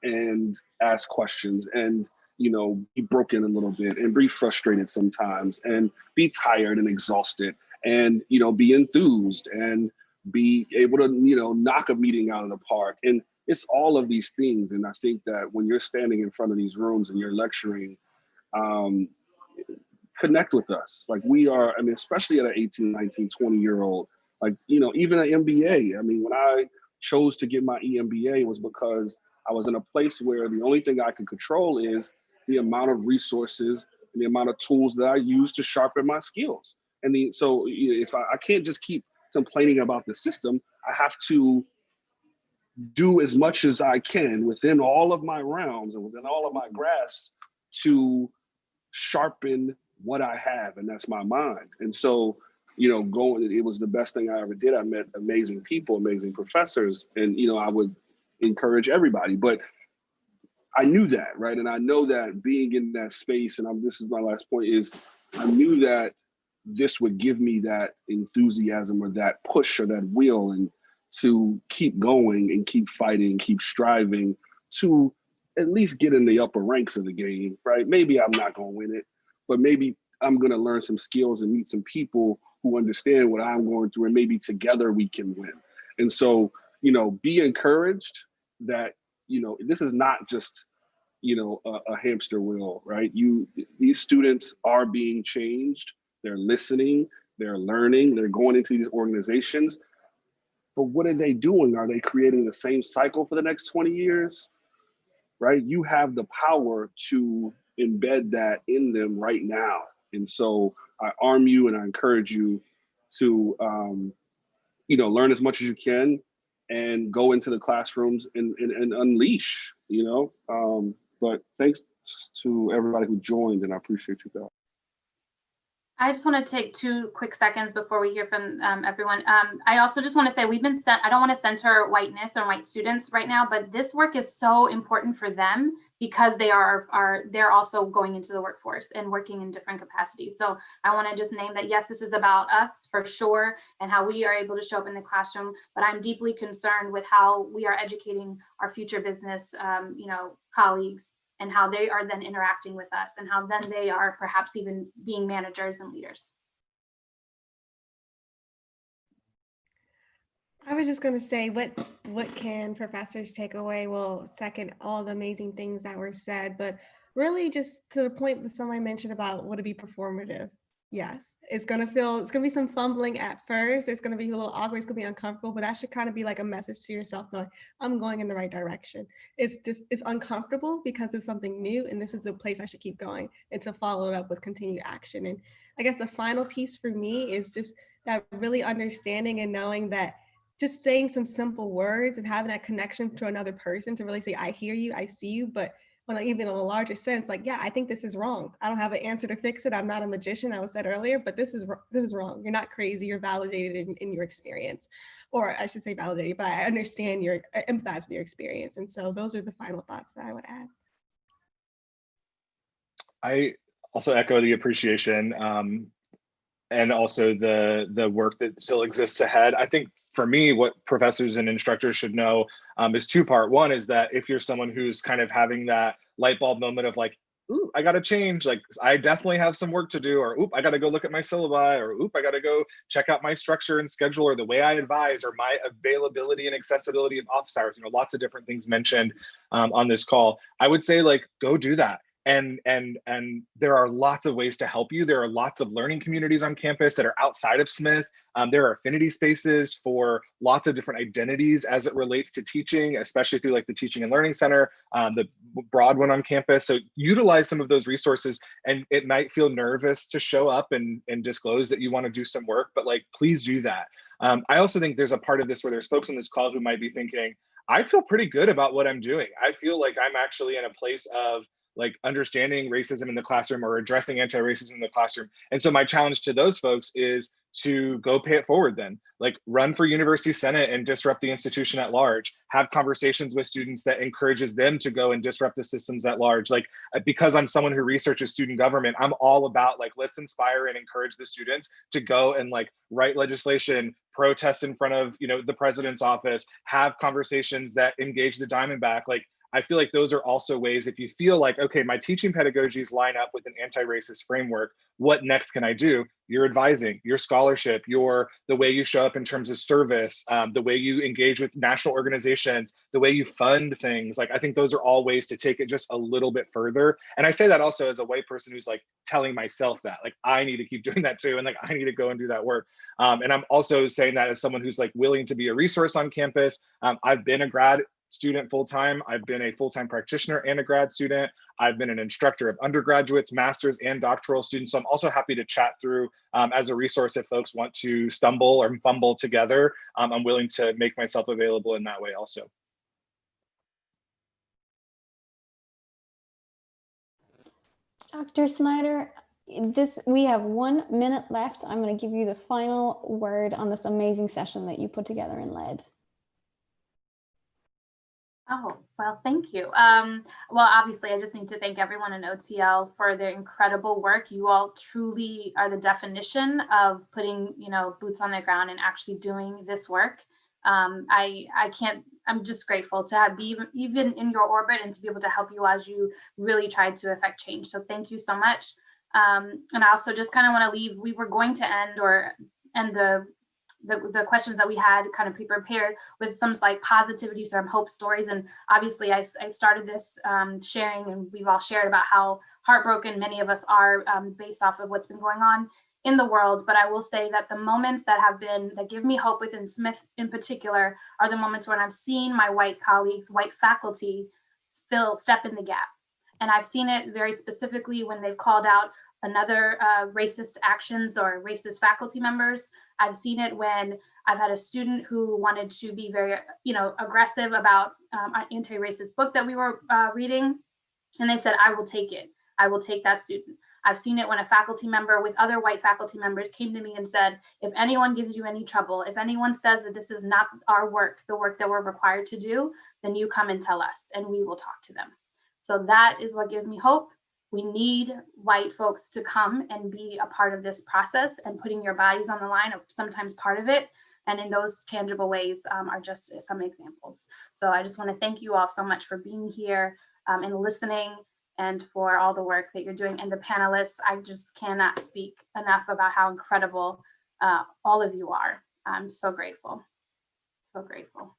and ask questions and, be broken a little bit and be frustrated sometimes and be tired and exhausted and, be enthused and be able to, knock a meeting out of the park. And it's all of these things. And I think that when you're standing in front of these rooms and you're lecturing, connect with us. Like we are, I mean, especially at an 18, 19, 20-year-old, like, you know, even an MBA. I mean, when I chose to get my EMBA was because I was in a place where the only thing I could control is the amount of resources and the amount of tools that I use to sharpen my skills. So if I can't just keep complaining about the system, I have to do as much as I can within all of my realms and within all of my grasps to sharpen what I have, and that's my mind. And so, you know, it was the best thing I ever did. I met amazing people, amazing professors, and, you know, I would encourage everybody. But I knew that, right? And I know that being in that space, and this is my last point, is I knew that this would give me that enthusiasm or that push or that will, and to keep going and keep fighting, keep striving to at least get in the upper ranks of the game, right? Maybe I'm not going to win it, but maybe I'm going to learn some skills and meet some people who understand what I'm going through, and maybe together we can win. And so, you know, be encouraged that, you know, this is not just, you know, a hamster wheel, right? These students are being changed. They're listening, they're learning, they're going into these organizations. But what are they doing? Are they creating the same cycle for the next 20 years? Right? You have the power to embed that in them right now. And so I arm you and I encourage you to, you know, learn as much as you can and go into the classrooms and unleash, you know. But thanks to everybody who joined, and I appreciate you guys. I just want to take 2 quick seconds before we hear from everyone. I also just want to say I don't want to center whiteness and white students right now, but this work is so important for them because they're also going into the workforce and working in different capacities. So I want to just name that, yes, this is about us for sure and how we are able to show up in the classroom, but I'm deeply concerned with how we are educating our future business, you know, colleagues, and how they are then interacting with us and how then they are perhaps even being managers and leaders. I was just going to say, what can professors take away? Well, second, all the amazing things that were said, but really just to the point that somebody mentioned about would it be performative? Yes, it's going to be some fumbling at first. It's going to be a little awkward. It's going to be uncomfortable, but that should kind of be like a message to yourself knowing I'm going in the right direction. It's uncomfortable because it's something new and this is the place I should keep going, and to follow it up with continued action. And I guess the final piece for me is just that really understanding and knowing that just saying some simple words and having that connection to another person to really say, I hear you, I see you, but even on a larger sense, like, yeah, I think this is wrong. I don't have an answer to fix it. I'm not a magician, that was said earlier, but this is wrong. You're not crazy. You're validated in your experience, or I should say validated, but I understand I empathize with your experience. And so those are the final thoughts that I would add. I also echo the appreciation and also the work that still exists ahead. I think for me, what professors and instructors should know is 2-part. One is that if you're someone who's kind of having that light bulb moment of like, ooh, I got to change, like I definitely have some work to do, or oop, I got to go look at my syllabi, or oop, I got to go check out my structure and schedule, or the way I advise, or my availability and accessibility of office hours, you know, lots of different things mentioned on this call. I would say, like, go do that. And there are lots of ways to help you. There are lots of learning communities on campus that are outside of Smith. There are affinity spaces for lots of different identities as it relates to teaching, especially through like the Teaching and Learning Center, the broad one on campus. So utilize some of those resources, and it might feel nervous to show up and disclose that you want to do some work, but like, please do that. I also think there's a part of this where there's folks on this call who might be thinking, I feel pretty good about what I'm doing. I feel like I'm actually in a place of like understanding racism in the classroom or addressing anti-racism in the classroom. And so my challenge to those folks is to go pay it forward then. Like, run for university senate and disrupt the institution at large. Have conversations with students that encourages them to go and disrupt the systems at large. Like, because I'm someone who researches student government, I'm all about like, let's inspire and encourage the students to go and like write legislation, protest in front of, you know, the president's office, have conversations that engage the Diamondback. Like, I feel like those are also ways, if you feel like, okay, my teaching pedagogies line up with an anti-racist framework, what next can I do? Your advising, your scholarship, the way you show up in terms of service, the way you engage with national organizations, the way you fund things. Like, I think those are all ways to take it just a little bit further. And I say that also as a white person who's like telling myself that, like, I need to keep doing that too. And like, I need to go and do that work. And I'm also saying that as someone who's like willing to be a resource on campus. I've been a grad student full-time. I've been a full-time practitioner and a grad student. I've been an instructor of undergraduates, masters, and doctoral students. So I'm also happy to chat through as a resource if folks want to stumble or fumble together. I'm willing to make myself available in that way also. Dr. Snider, we have 1 minute left. I'm going to give you the final word on this amazing session that you put together and led. Oh, well, thank you. Well, obviously, I just need to thank everyone in OTL for their incredible work. You all truly are the definition of putting, boots on the ground and actually doing this work. I'm just grateful to be even in your orbit and to be able to help you as you really try to affect change. So thank you so much. And I also just kind of want to leave, we were going to end the questions that we had kind of pre-prepared with some like positivity, some hope stories. And obviously I started this sharing, and we've all shared about how heartbroken many of us are based off of what's been going on in the world. But I will say that the moments that give me hope within Smith in particular are the moments when I've seen my white colleagues, white faculty step in the gap. And I've seen it very specifically when they've called out another racist actions or racist faculty members. I've seen it when I've had a student who wanted to be very, aggressive about an anti-racist book that we were reading. And they said, I will take it. I will take that student. I've seen it when a faculty member with other white faculty members came to me and said, if anyone gives you any trouble, if anyone says that this is not our work, the work that we're required to do, then you come and tell us and we will talk to them. So that is what gives me hope. We need white folks to come and be a part of this process, and putting your bodies on the line are sometimes part of it. And in those tangible ways are just some examples. So I just want to thank you all so much for being here and listening, and for all the work that you're doing. And the panelists, I just cannot speak enough about how incredible all of you are. I'm so grateful, so grateful.